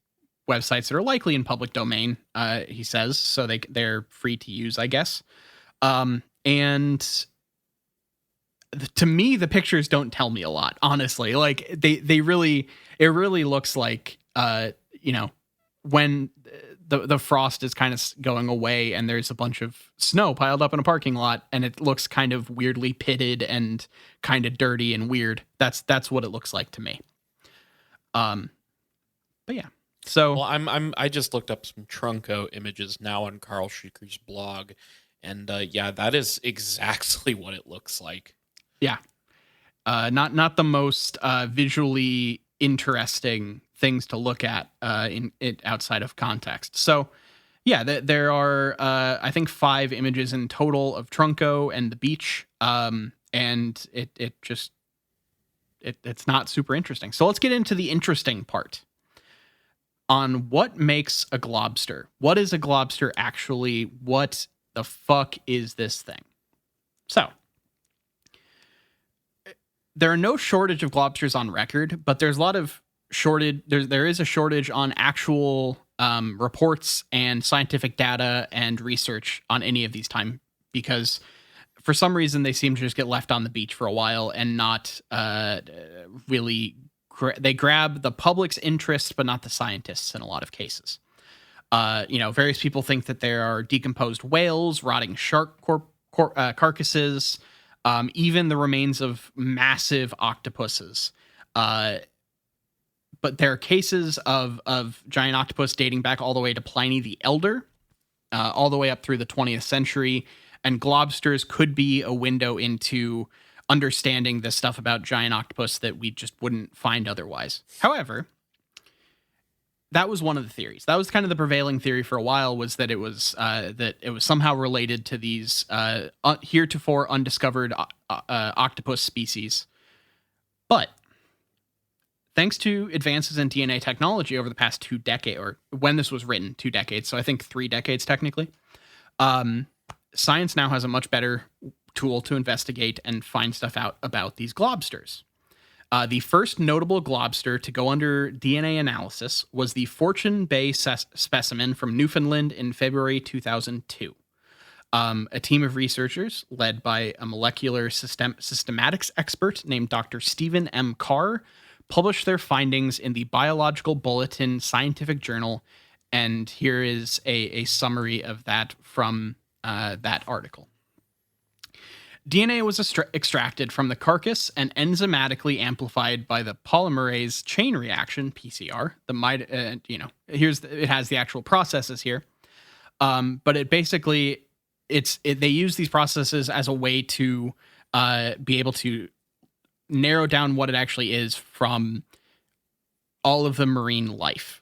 websites that are likely in public domain, he says, so they're free to use, I guess. And to me, the pictures don't tell me a lot, honestly. Like it really looks like, when the frost is kind of going away and there's a bunch of snow piled up in a parking lot and it looks kind of weirdly pitted and kind of dirty and weird. That's what it looks like to me. But yeah. So well, I just looked up some Trunco images now on Carl Schuker's blog, and that is exactly what it looks like. Yeah. Not the most visually interesting things to look at in it outside of context. So yeah, there are I think 5 images in total of Trunco and the beach, and it's not super interesting. So let's get into the interesting part on what makes a globster. What is a globster actually? What the fuck is this thing? So there are no shortage of globsters on record, but there's a lot of shortage. There is a shortage on actual reports and scientific data and research on any of these time, because for some reason they seem to just get left on the beach for a while and not really. They grab the public's interest, but not the scientists in a lot of cases. Various people think that there are decomposed whales, rotting shark carcasses, even the remains of massive octopuses. But there are cases of giant octopus dating back all the way to Pliny the Elder, all the way up through the 20th century. And globsters could be a window into understanding the stuff about giant octopus that we just wouldn't find otherwise. However, that was one of the theories. That was kind of the prevailing theory for a while, was that it was somehow related to these heretofore undiscovered octopus species. But thanks to advances in DNA technology over the past 2 decades, or when this was written, 2 decades, so I think 3 decades technically, Science now has a much better tool to investigate and find stuff out about these globsters. The first notable globster to go under DNA analysis was the Fortune Bay specimen from Newfoundland in February 2002. A team of researchers led by a molecular systematics expert named Dr. Stephen M. Carr published their findings in the Biological Bulletin Scientific Journal, and here is a summary of that from that article. DNA was extracted from the carcass and enzymatically amplified by the polymerase chain reaction (PCR). It has the actual processes here, but it basically they use these processes as a way to be able to narrow down what it actually is from all of the marine life.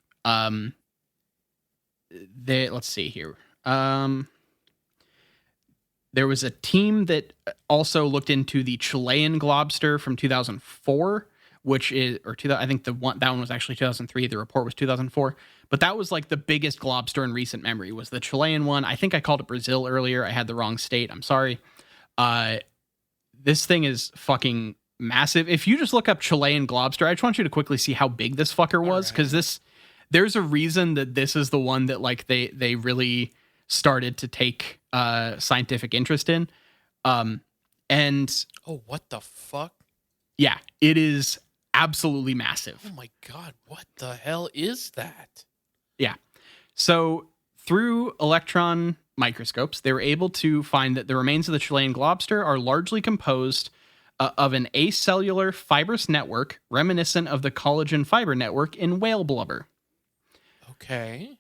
Let's see here. There was a team that also looked into the Chilean globster from 2004, I think that one was actually 2003. The report was 2004, but that was like the biggest globster in recent memory was the Chilean one. I think I called it Brazil earlier. I had the wrong state. I'm sorry. This thing is fucking massive. If you just look up Chilean globster, I just want you to quickly see how big this fucker was, because there's a reason that this is the one that like they really started to take scientific interest in. And what the fuck? Yeah, it is absolutely massive. Oh my god, what the hell is that? Yeah. So through electron microscopes, they were able to find that the remains of the Chilean globster are largely composed of an acellular fibrous network reminiscent of the collagen fiber network in whale blubber. Okay.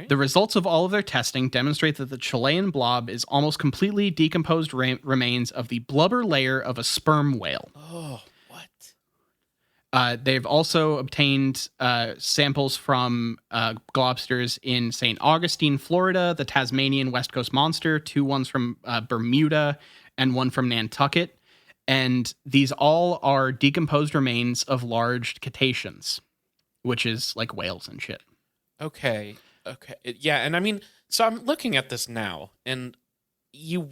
The results of all of their testing demonstrate that the Chilean blob is almost completely decomposed remains of the blubber layer of a sperm whale. Oh, what? They've also obtained samples from globsters in St. Augustine, Florida, the Tasmanian West Coast monster, 2 ones from Bermuda, and 1 from Nantucket. And these all are decomposed remains of large cetaceans, which is like whales and shit. Okay. Yeah, and I mean, so I'm looking at this now, and you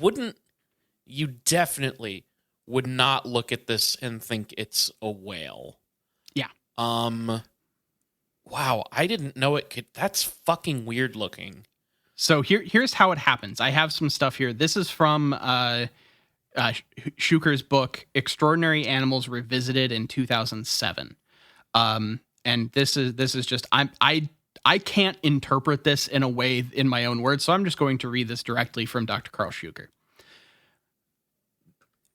definitely would not look at this and think it's a whale. Yeah. Wow, I didn't know it could. That's fucking weird looking. So here's how it happens. I have some stuff here. This is from Shuker's book, Extraordinary Animals Revisited in 2007. And this is just I can't interpret this in a way in my own words, so I'm just going to read this directly from Dr. Carl Shuker.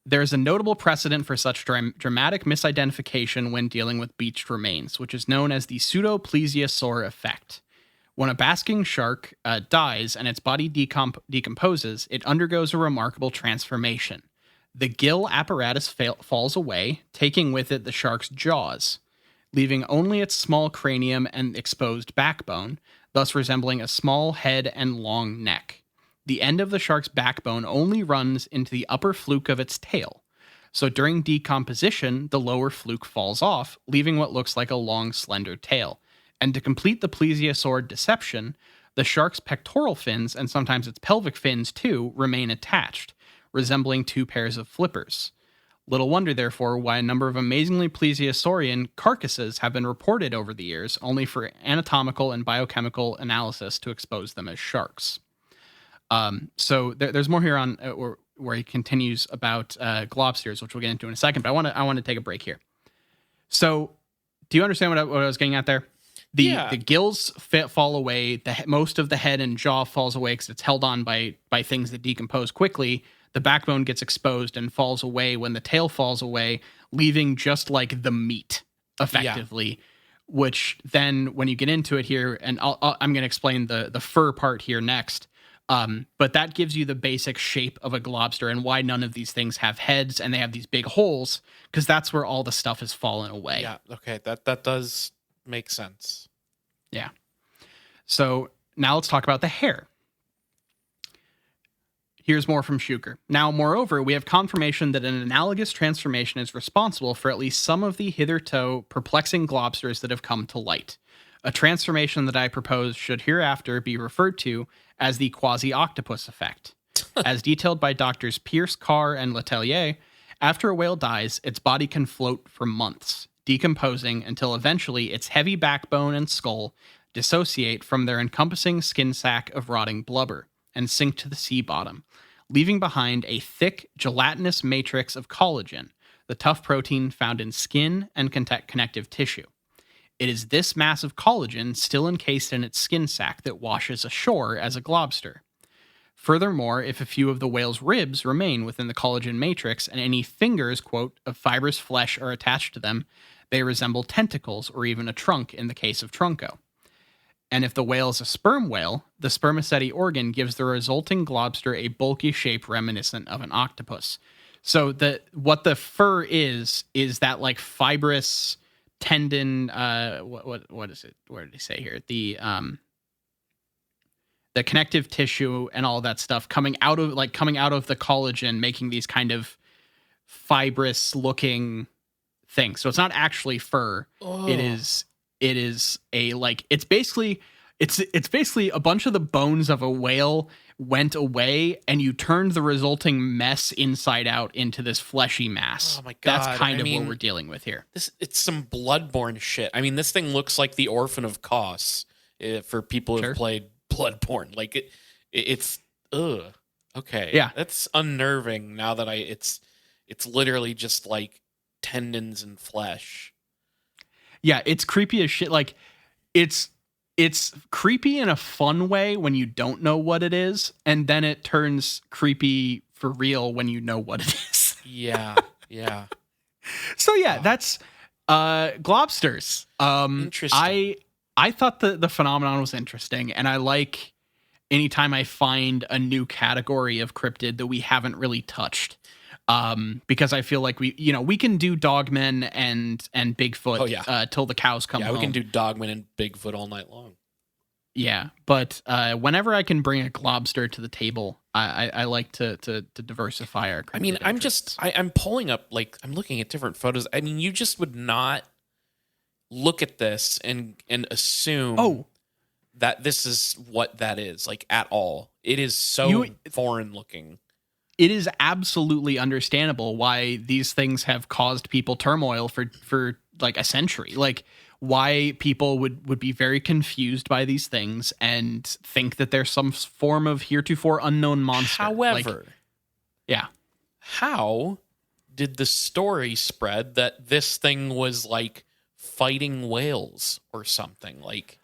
There is a notable precedent for such dramatic misidentification when dealing with beached remains, which is known as the pseudo-plesiosaur effect. When a basking shark dies and its body decomposes, it undergoes a remarkable transformation. The gill apparatus falls away, taking with it the shark's jaws, leaving only its small cranium and exposed backbone, thus resembling a small head and long neck. The end of the shark's backbone only runs into the upper fluke of its tail, so during decomposition, the lower fluke falls off, leaving what looks like a long, slender tail. And to complete the plesiosaur deception, the shark's pectoral fins, and sometimes its pelvic fins too, remain attached, resembling 2 pairs of flippers. Little wonder, therefore, why a number of amazingly plesiosaurian carcasses have been reported over the years, only for anatomical and biochemical analysis to expose them as sharks. So there's more here on where he continues about globsters, which we'll get into in a second. But I want to take a break here. So, do you understand what I was getting at there? The gills fall away. Most of the head and jaw falls away because it's held on by things that decompose quickly. The backbone gets exposed and falls away when the tail falls away, leaving just like the meat, effectively. Yeah. Which then, when you get into it here, and I'm going to explain the fur part here next, but that gives you the basic shape of a globster and why none of these things have heads and they have these big holes, because that's where all the stuff has fallen away. Yeah, okay, that does make sense. Yeah. So now let's talk about the hair. Here's more from Shuker. Now, moreover, we have confirmation that an analogous transformation is responsible for at least some of the hitherto perplexing globsters that have come to light. A transformation that I propose should hereafter be referred to as the quasi-octopus effect. As detailed by doctors Pierce, Carr, and Letellier, after a whale dies, its body can float for months, decomposing until eventually its heavy backbone and skull dissociate from their encompassing skin sac of rotting blubber and sink to the sea bottom, leaving behind a thick, gelatinous matrix of collagen, the tough protein found in skin and connective tissue. It is this mass of collagen still encased in its skin sac that washes ashore as a globster. Furthermore, if a few of the whale's ribs remain within the collagen matrix and any fingers, quote, of fibrous flesh are attached to them, they resemble tentacles or even a trunk in the case of Trunco. And if the whale is a sperm whale, the spermaceti organ gives the resulting globster a bulky shape reminiscent of an octopus. So what the fur is that like fibrous tendon, what is it? Where did he say here? The connective tissue and all that stuff coming out of the collagen, making these kind of fibrous looking things. So it's not actually fur. Oh. It is a like it's basically a bunch of the bones of a whale went away and you turned the resulting mess inside out into this fleshy mass. Oh my God. That's kind of what we're dealing with here. It's some bloodborne shit. I mean, this thing looks like the Orphan of Kos for people who've played Bloodborne. Like it's ugh. Okay. Yeah. That's unnerving now that it's literally just like tendons and flesh. Yeah, it's creepy as shit. Like it's creepy in a fun way when you don't know what it is, and then it turns creepy for real when you know what it is. Yeah. So yeah, that's globsters. Interesting. I thought the phenomenon was interesting, and I like anytime I find a new category of cryptid that we haven't really touched. Because I feel like we can do dogmen and Bigfoot till the cows come home. Yeah, we can do dogmen and Bigfoot all night long. Yeah, but whenever I can bring a globster to the table, I like to diversify our cryptid. I mean, I'm pulling up, like, I'm looking at different photos. I mean, you just would not look at this and assume that this is what that is, like, at all. It is so foreign looking. It is absolutely understandable why these things have caused people turmoil for like a century. Like why people would be very confused by these things and think that there's some form of heretofore unknown monster. However, how did the story spread that this thing was like fighting whales or something? Like,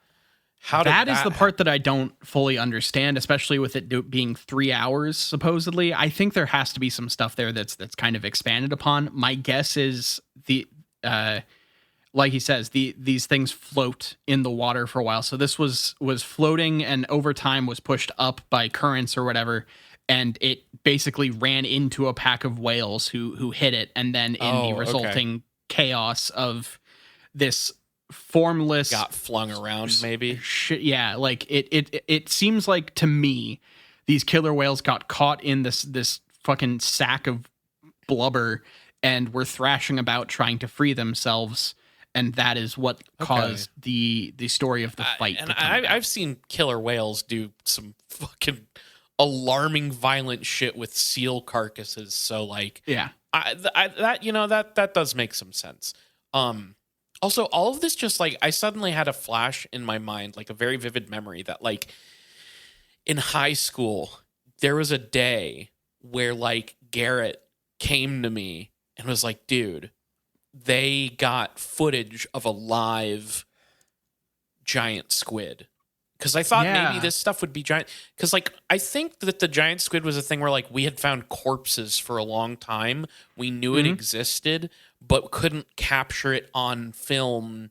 how did that is the part that I don't fully understand, especially with it being 3 hours, supposedly. I think there has to be some stuff there that's kind of expanded upon. My guess is like he says, these things float in the water for a while. So this was floating and over time was pushed up by currents or whatever. And it basically ran into a pack of whales who hit it. And then in the resulting chaos of this formless got flung around maybe shit, yeah, like it seems like to me these killer whales got caught in this fucking sack of blubber and were thrashing about trying to free themselves, and that is what caused the story of the fight. And I've seen killer whales do some fucking alarming violent shit with seal carcasses, so like that does make some sense. Also, all of this just, like, I suddenly had a flash in my mind, like a very vivid memory that, like, in high school, there was a day where, like, Garrett came to me and was like, dude, they got footage of a live giant squid. Because I thought maybe this stuff would be giant. Because, like, I think that the giant squid was a thing where, like, we had found corpses for a long time. We knew it existed, but couldn't capture it on film.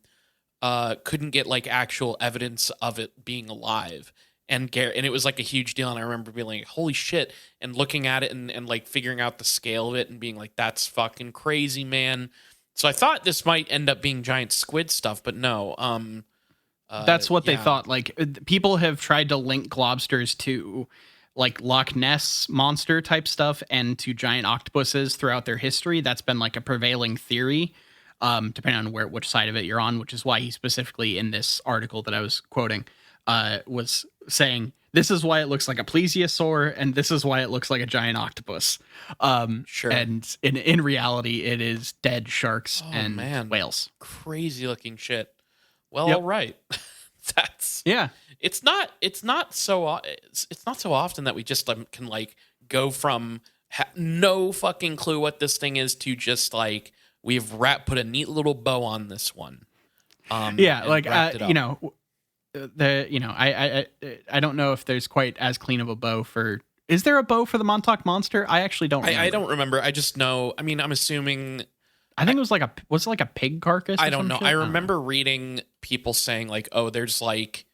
Couldn't get, like, actual evidence of it being alive. And it was, like, a huge deal. And I remember being like, holy shit. And looking at it and like, figuring out the scale of it and being like, that's fucking crazy, man. So I thought this might end up being giant squid stuff, but no. That's what they thought. Like, people have tried to link globsters to like Loch Ness monster type stuff and to giant octopuses throughout their history. That's been like a prevailing theory. depending on which side of it you're on, which is why he specifically in this article that I was quoting was saying, this is why it looks like a plesiosaur, and this is why it looks like a giant octopus. Sure. And in reality, it is dead sharks and whales. Crazy looking shit. Well, Yep. all right. That's Yeah. It's not so often that we just can like go from no fucking clue what this thing is to just like we've put a neat little bow on this one. Yeah, like wrapped it up. I don't know if there's quite as clean of a bow for. Is there a bow for the Montauk monster? I actually don't remember. I don't remember. I just know. I mean, I'm assuming. I think it was like a pig carcass. I don't know. Shit? I remember reading people saying like, oh, there's like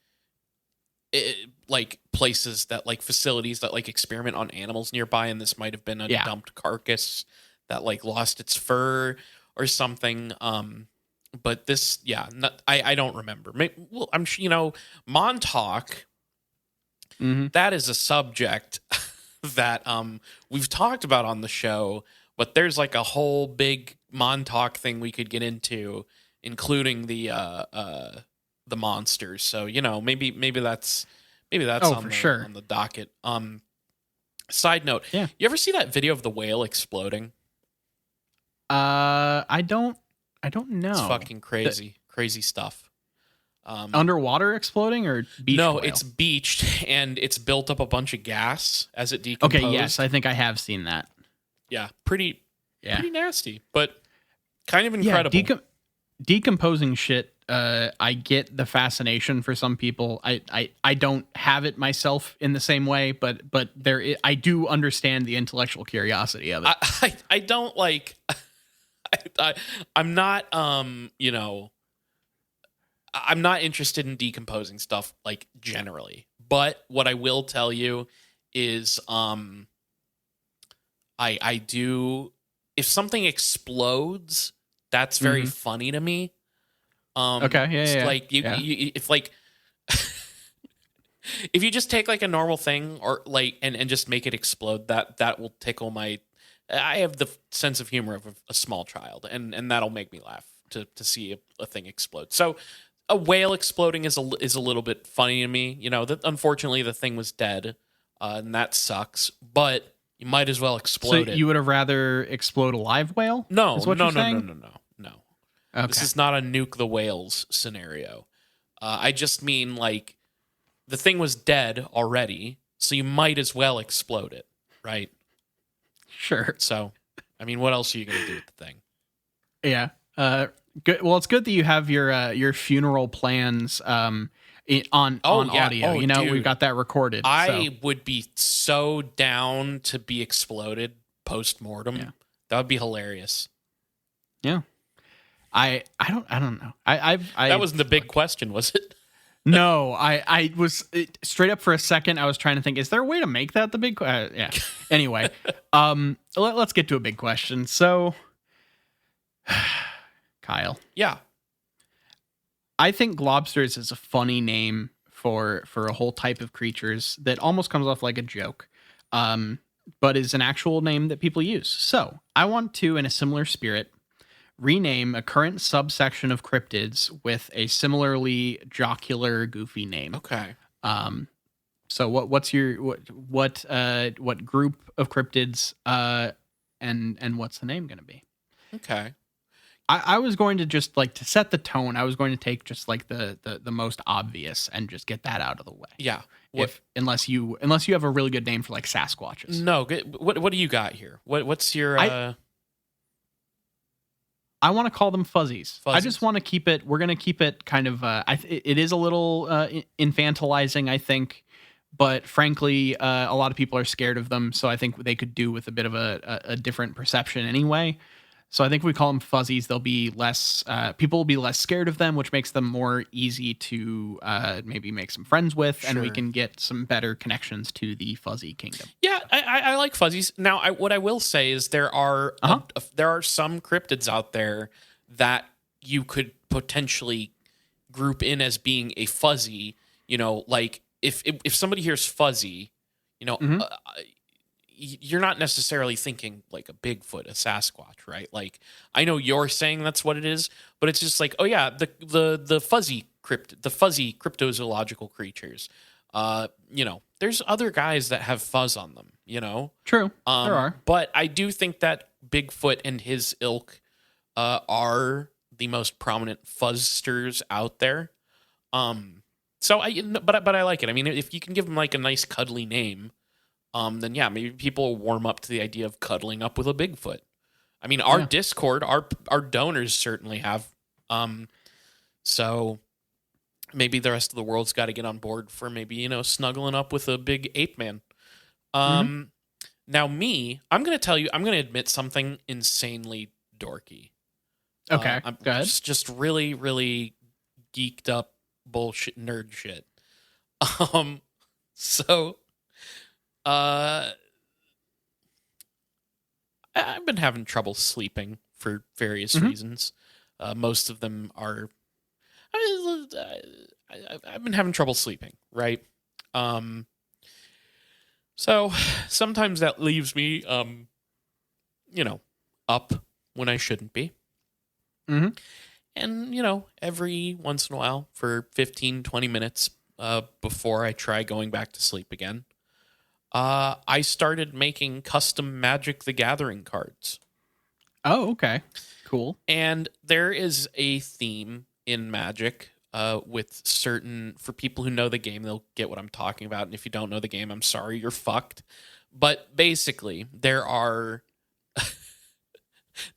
places that like facilities that like experiment on animals nearby, and this might have been a dumped carcass that like lost its fur or something. But this, I don't remember. Well, I'm sure, Montauk, that is a subject that we've talked about on the show, but there's like a whole big Montauk thing we could get into, including the monsters. So, maybe that's on the docket. Side note, you ever see that video of the whale exploding? I don't know. It's fucking crazy. Crazy stuff. Underwater exploding or beach No, whale? it's beached and it's built up a bunch of gas as it decomposed. Okay, yes, I think I have seen that. Yeah, pretty nasty, but kind of incredible. Yeah, decomposing shit. I get the fascination for some people. I don't have it myself in the same way, but I do understand the intellectual curiosity of it. I don't like. I'm not. I'm not interested in decomposing stuff like generally. But what I will tell you is, I do. If something explodes, that's very funny to me. Okay, yeah. Like if like if you just take like a normal thing or like and just make it explode, that will tickle my. I have the sense of humor of a small child, and that'll make me laugh to see a thing explode. So a whale exploding is a little bit funny to me. That unfortunately the thing was dead, and that sucks. But you might as well explode it. You would have rather explode a live whale? No. Okay. This is not a nuke the whales scenario. I just mean like the thing was dead already, so you might as well explode it, right? Sure. So, I mean, what else are you going to do with the thing? Yeah. Good. Well, it's good that you have your funeral plans on audio. Dude. We've got that recorded. I would be so down to be exploded post-mortem. Yeah. That would be hilarious. Yeah. I don't know. That wasn't the big question, was it? No, I was straight up for a second. I was trying to think, is there a way to make that the big? Yeah. Anyway, let's get to a big question. So, Kyle. Yeah. I think globsters is a funny name for a whole type of creatures that almost comes off like a joke, but is an actual name that people use. So I want to, in a similar spirit, rename a current subsection of cryptids with a similarly jocular, goofy name. Okay. So what group of cryptids and what's the name going to be? Okay. I was going to just like to set the tone. I was going to take just like the most obvious and just get that out of the way. Yeah. Unless you have a really good name for like Sasquatches. No. What do you got here? What's your? I want to call them fuzzies. I just want to keep it. We're going to keep it kind of. It is a little infantilizing, I think, but frankly, a lot of people are scared of them. So I think they could do with a bit of a different perception anyway. So I think if we call them fuzzies, they'll be less. People will be less scared of them, which makes them more easy to maybe make some friends with, and we can get some better connections to the fuzzy kingdom. Yeah, I like fuzzies. Now, what I will say is there are some cryptids out there that you could potentially group in as being a fuzzy. Like if somebody hears fuzzy, you're not necessarily thinking like a Bigfoot, a Sasquatch, right? Like I know you're saying that's what it is, but it's just like, oh yeah, the fuzzy cryptozoological creatures. There's other guys that have fuzz on them, True. There are. But I do think that Bigfoot and his ilk are the most prominent fuzzsters out there. But I like it. I mean, if you can give them like a nice cuddly name, then yeah, maybe people will warm up to the idea of cuddling up with a Bigfoot. I mean, our Discord, our donors certainly have. So maybe the rest of the world's got to get on board for maybe, snuggling up with a big ape man. Now I'm going to admit something insanely dorky. Okay. I'm Go ahead. just really, really geeked up bullshit nerd shit. So I've been having trouble sleeping for various reasons. Most of them are I've been having trouble sleeping, right? So sometimes that leaves me up when I shouldn't be. And, every once in a while for 15, 20 minutes before I try going back to sleep again, I started making custom Magic the Gathering cards. Oh, okay. Cool. And there is a theme in Magic for people who know the game, they'll get what I'm talking about. And if you don't know the game, I'm sorry, you're fucked. But basically, there's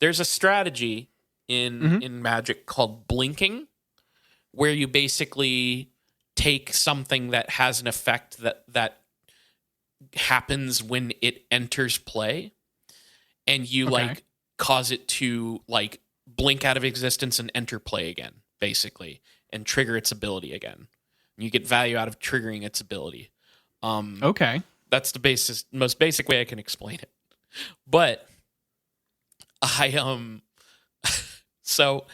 a strategy in Magic called blinking, where you basically take something that has an effect that happens when it enters play, and you cause it to blink out of existence and enter play again, basically, and trigger its ability again. And you get value out of triggering its ability. Okay. That's the most basic way I can explain it. But so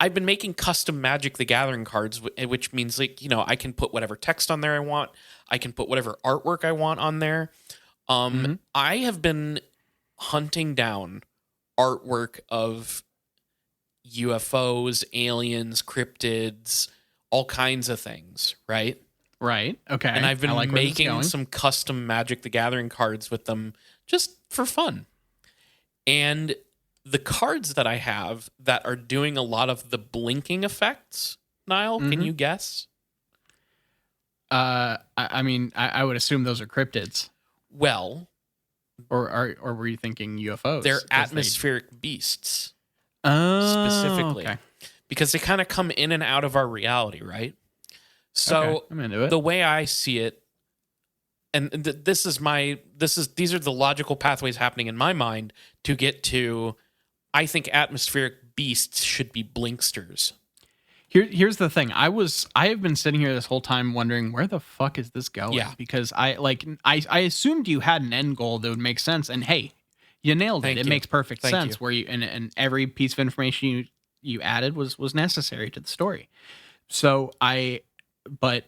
I've been making custom Magic the Gathering cards, which means I can put whatever text on there I want. I can put whatever artwork I want on there. I have been hunting down artwork of UFOs, aliens, cryptids, all kinds of things, right? Right. Okay. And I've been making some custom Magic the Gathering cards with them just for fun. And the cards that I have that are doing a lot of the blinking effects, Nile, can you guess? I mean, I would assume those are cryptids. Well, or were you thinking UFOs? They're atmospheric beasts. Oh, specifically. Okay. Because they kind of come in and out of our reality, right? So I'm into it. The way I see it, and these are the logical pathways happening in my mind to get to, I think atmospheric beasts should be blinksters. Here's the thing. I have been sitting here this whole time wondering, where the fuck is this going? Yeah. Because I assumed you had an end goal that would make sense, and hey, you nailed it. It makes perfect sense. Where you and every piece of information you added was necessary to the story. So but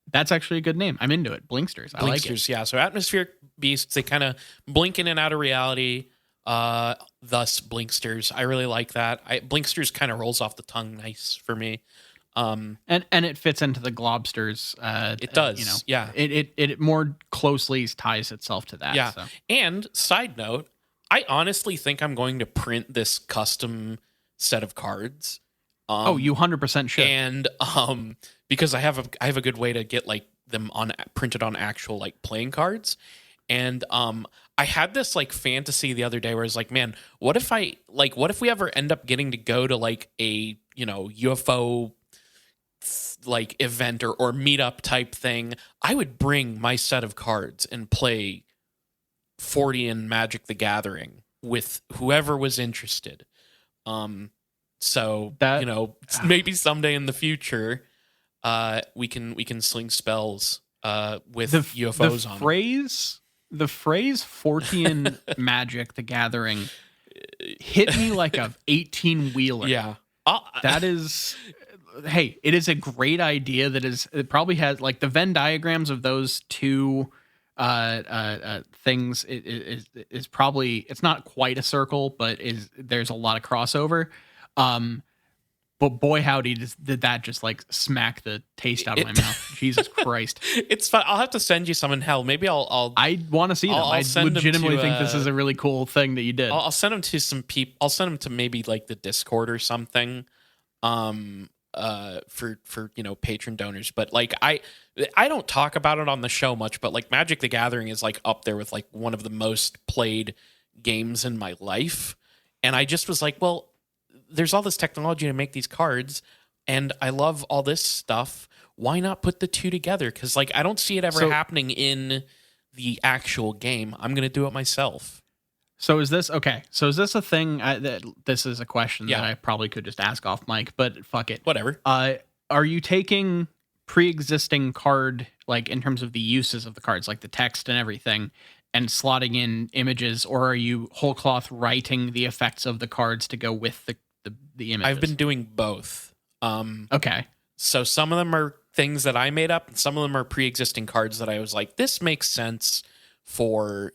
that's actually a good name. I'm into it. Blinksters. I like it. Yeah. So atmospheric beasts, they kind of blink in and out of reality. Thus blinksters. I really like that. Blinksters kind of rolls off the tongue nice for me. And it fits into the globsters. It does. Yeah. It more closely ties itself to that. Yeah. So. And side note, I honestly think I'm going to print this custom set of cards. You 100% should. And because I have a good way to get them printed on actual playing cards. And I had this fantasy the other day where I was like, man, what if we ever end up getting to go to a UFO event or meetup type thing? I would bring my set of cards and play 40 in Magic the Gathering with whoever was interested. So that, maybe someday in the future, we can sling spells with UFOs on them. The phrase Fortean Magic the Gathering hit me like a 18-wheeler. Yeah. That is, hey, it is a great idea it probably has the Venn diagrams of those two things is probably, it's not quite a circle, but there's a lot of crossover. But boy, howdy, did that just like smack the taste out of my mouth. Jesus Christ. It's fun. I'll have to send you some in hell. Maybe I want to see them. I legitimately think this is a really cool thing that you did. I'll send them to some people. I'll send them to maybe like the Discord or something. For patron donors. But like I don't talk about it on the show much, but like Magic the Gathering is like up there with like one of the most played games in my life. And I just was like, well, there's all this technology to make these cards, and I love all this stuff. Why not put the two together? Because like I don't see it ever happening in the actual game. I'm gonna do it myself. So is this okay? So is this a thing? This is a question that I probably could just ask off mic, but fuck it, whatever. Are you taking pre-existing card, like in terms of the uses of the cards, like the text and everything, and slotting in images, or are you whole cloth writing the effects of the cards to go with the images? I've been doing both. Okay. So some of them are things that I made up, and some of them are pre-existing cards that I was like, this makes sense for,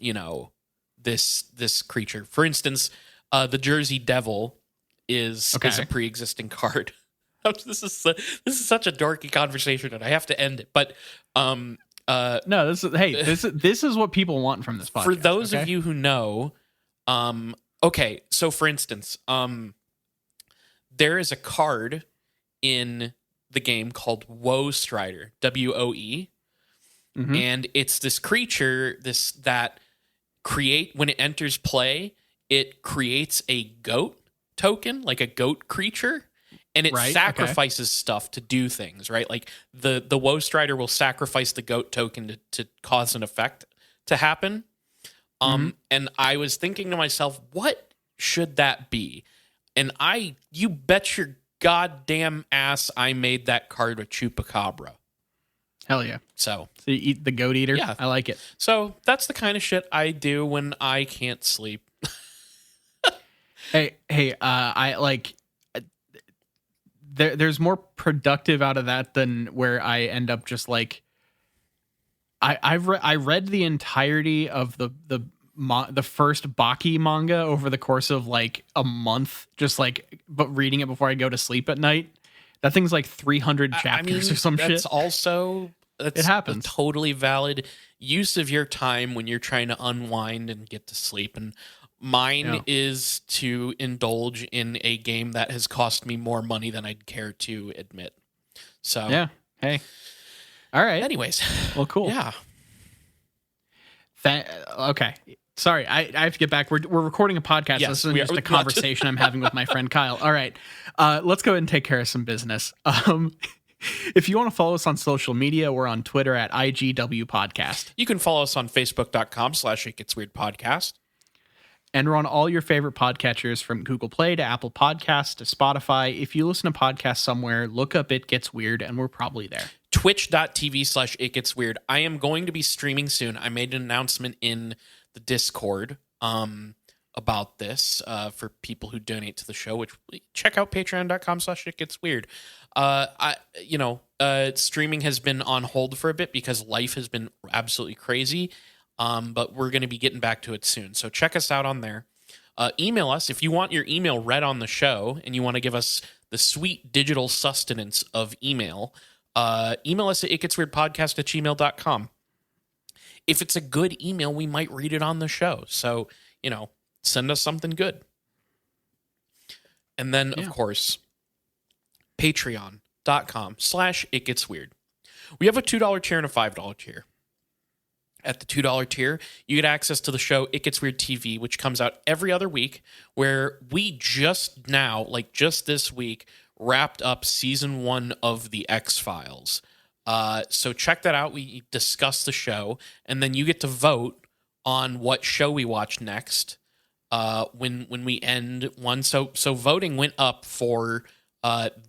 this creature. For instance, the Jersey Devil is a pre-existing card. This is such a dorky conversation, and I have to end it. But no, this is what people want from this podcast. For those of you who know, so for instance, there is a card in the game called Woe Strider, WOE, and it's this creature that when it enters play, it creates a goat token, like a goat creature, and it sacrifices stuff to do things, right? Like the Woe Strider will sacrifice the goat token to cause an effect to happen. And I was thinking to myself, what should that be? And you bet your goddamn ass I made that card with Chupacabra. Hell yeah. So you eat the goat eater? Yeah. I like it. So that's the kind of shit I do when I can't sleep. I like... There's more productive out of that than where I end up just like... I read the entirety of the first Baki manga over the course of like a month, but reading it before I go to sleep at night. That thing's like 300 chapters or some shit. It happens. A totally valid use of your time when you're trying to unwind and get to sleep. And mine is to indulge in a game that has cost me more money than I'd care to admit. So yeah. Hey. All right. Anyways. Well, cool. Yeah. Okay. Sorry, I have to get back. We're recording a podcast. Yes, this isn't just a conversation I'm having with my friend Kyle. All right. Let's go ahead and take care of some business. If you want to follow us on social media, we're on Twitter at IGW Podcast. You can follow us on Facebook.com/ItGetsWeirdPodcast. And we're on all your favorite podcatchers, from Google Play to Apple Podcasts to Spotify. If you listen to podcasts somewhere, look up It Gets Weird, and we're probably there. Twitch.tv/ItGetsWeird. I am going to be streaming soon. I made an announcement in the Discord about this for people who donate to the show, which check out patreon.com/ItGetsWeird. Streaming has been on hold for a bit because life has been absolutely crazy. But we're going to be getting back to it soon. So check us out on there. Email us if you want your email read on the show and you want to give us the sweet digital sustenance of email. Email us at itgetsweirdpodcast@gmail.com. If it's a good email, we might read it on the show. So, send us something good. And then, of course, patreon.com/itgetsweird. We have a $2 tier and a $5 tier. At the $2 tier, you get access to the show It Gets Weird TV, which comes out every other week, where we just this week, wrapped up season 1 of The X-Files. So check that out. We discuss the show, and then you get to vote on what show we watch next when we end one. So voting went up for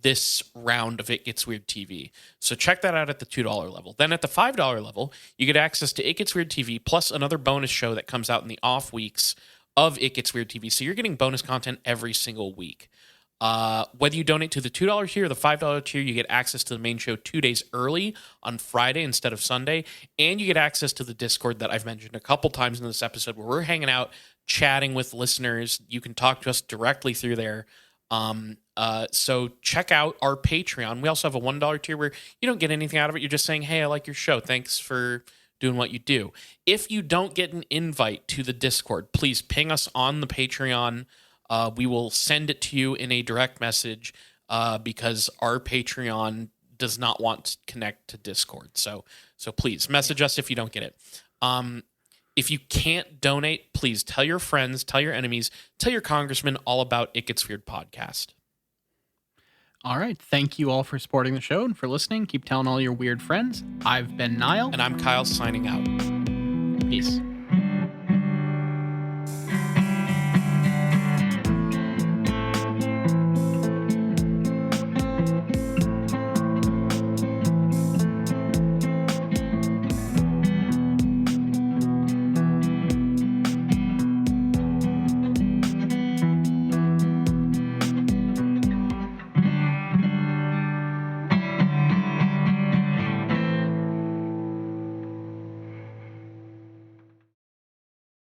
this round of It Gets Weird TV. So check that out at the $2 level. Then at the $5 level, you get access to It Gets Weird TV plus another bonus show that comes out in the off weeks of It Gets Weird TV. So you're getting bonus content every single week. Whether you donate to the $2 tier or the $5 tier, you get access to the main show 2 days early on Friday instead of Sunday. And you get access to the Discord that I've mentioned a couple times in this episode where we're hanging out, chatting with listeners. You can talk to us directly through there. So check out our Patreon. We also have a $1 tier where you don't get anything out of it. You're just saying, hey, I like your show. Thanks for doing what you do. If you don't get an invite to the Discord, please ping us on the Patreon. We will send it to you in a direct message because our Patreon does not want to connect to Discord. So please message us if you don't get it. If you can't donate, please tell your friends, tell your enemies, tell your congressman all about It Gets Weird podcast. All right. Thank you all for supporting the show and for listening. Keep telling all your weird friends. I've been Nile. And I'm Kyle signing out. Peace.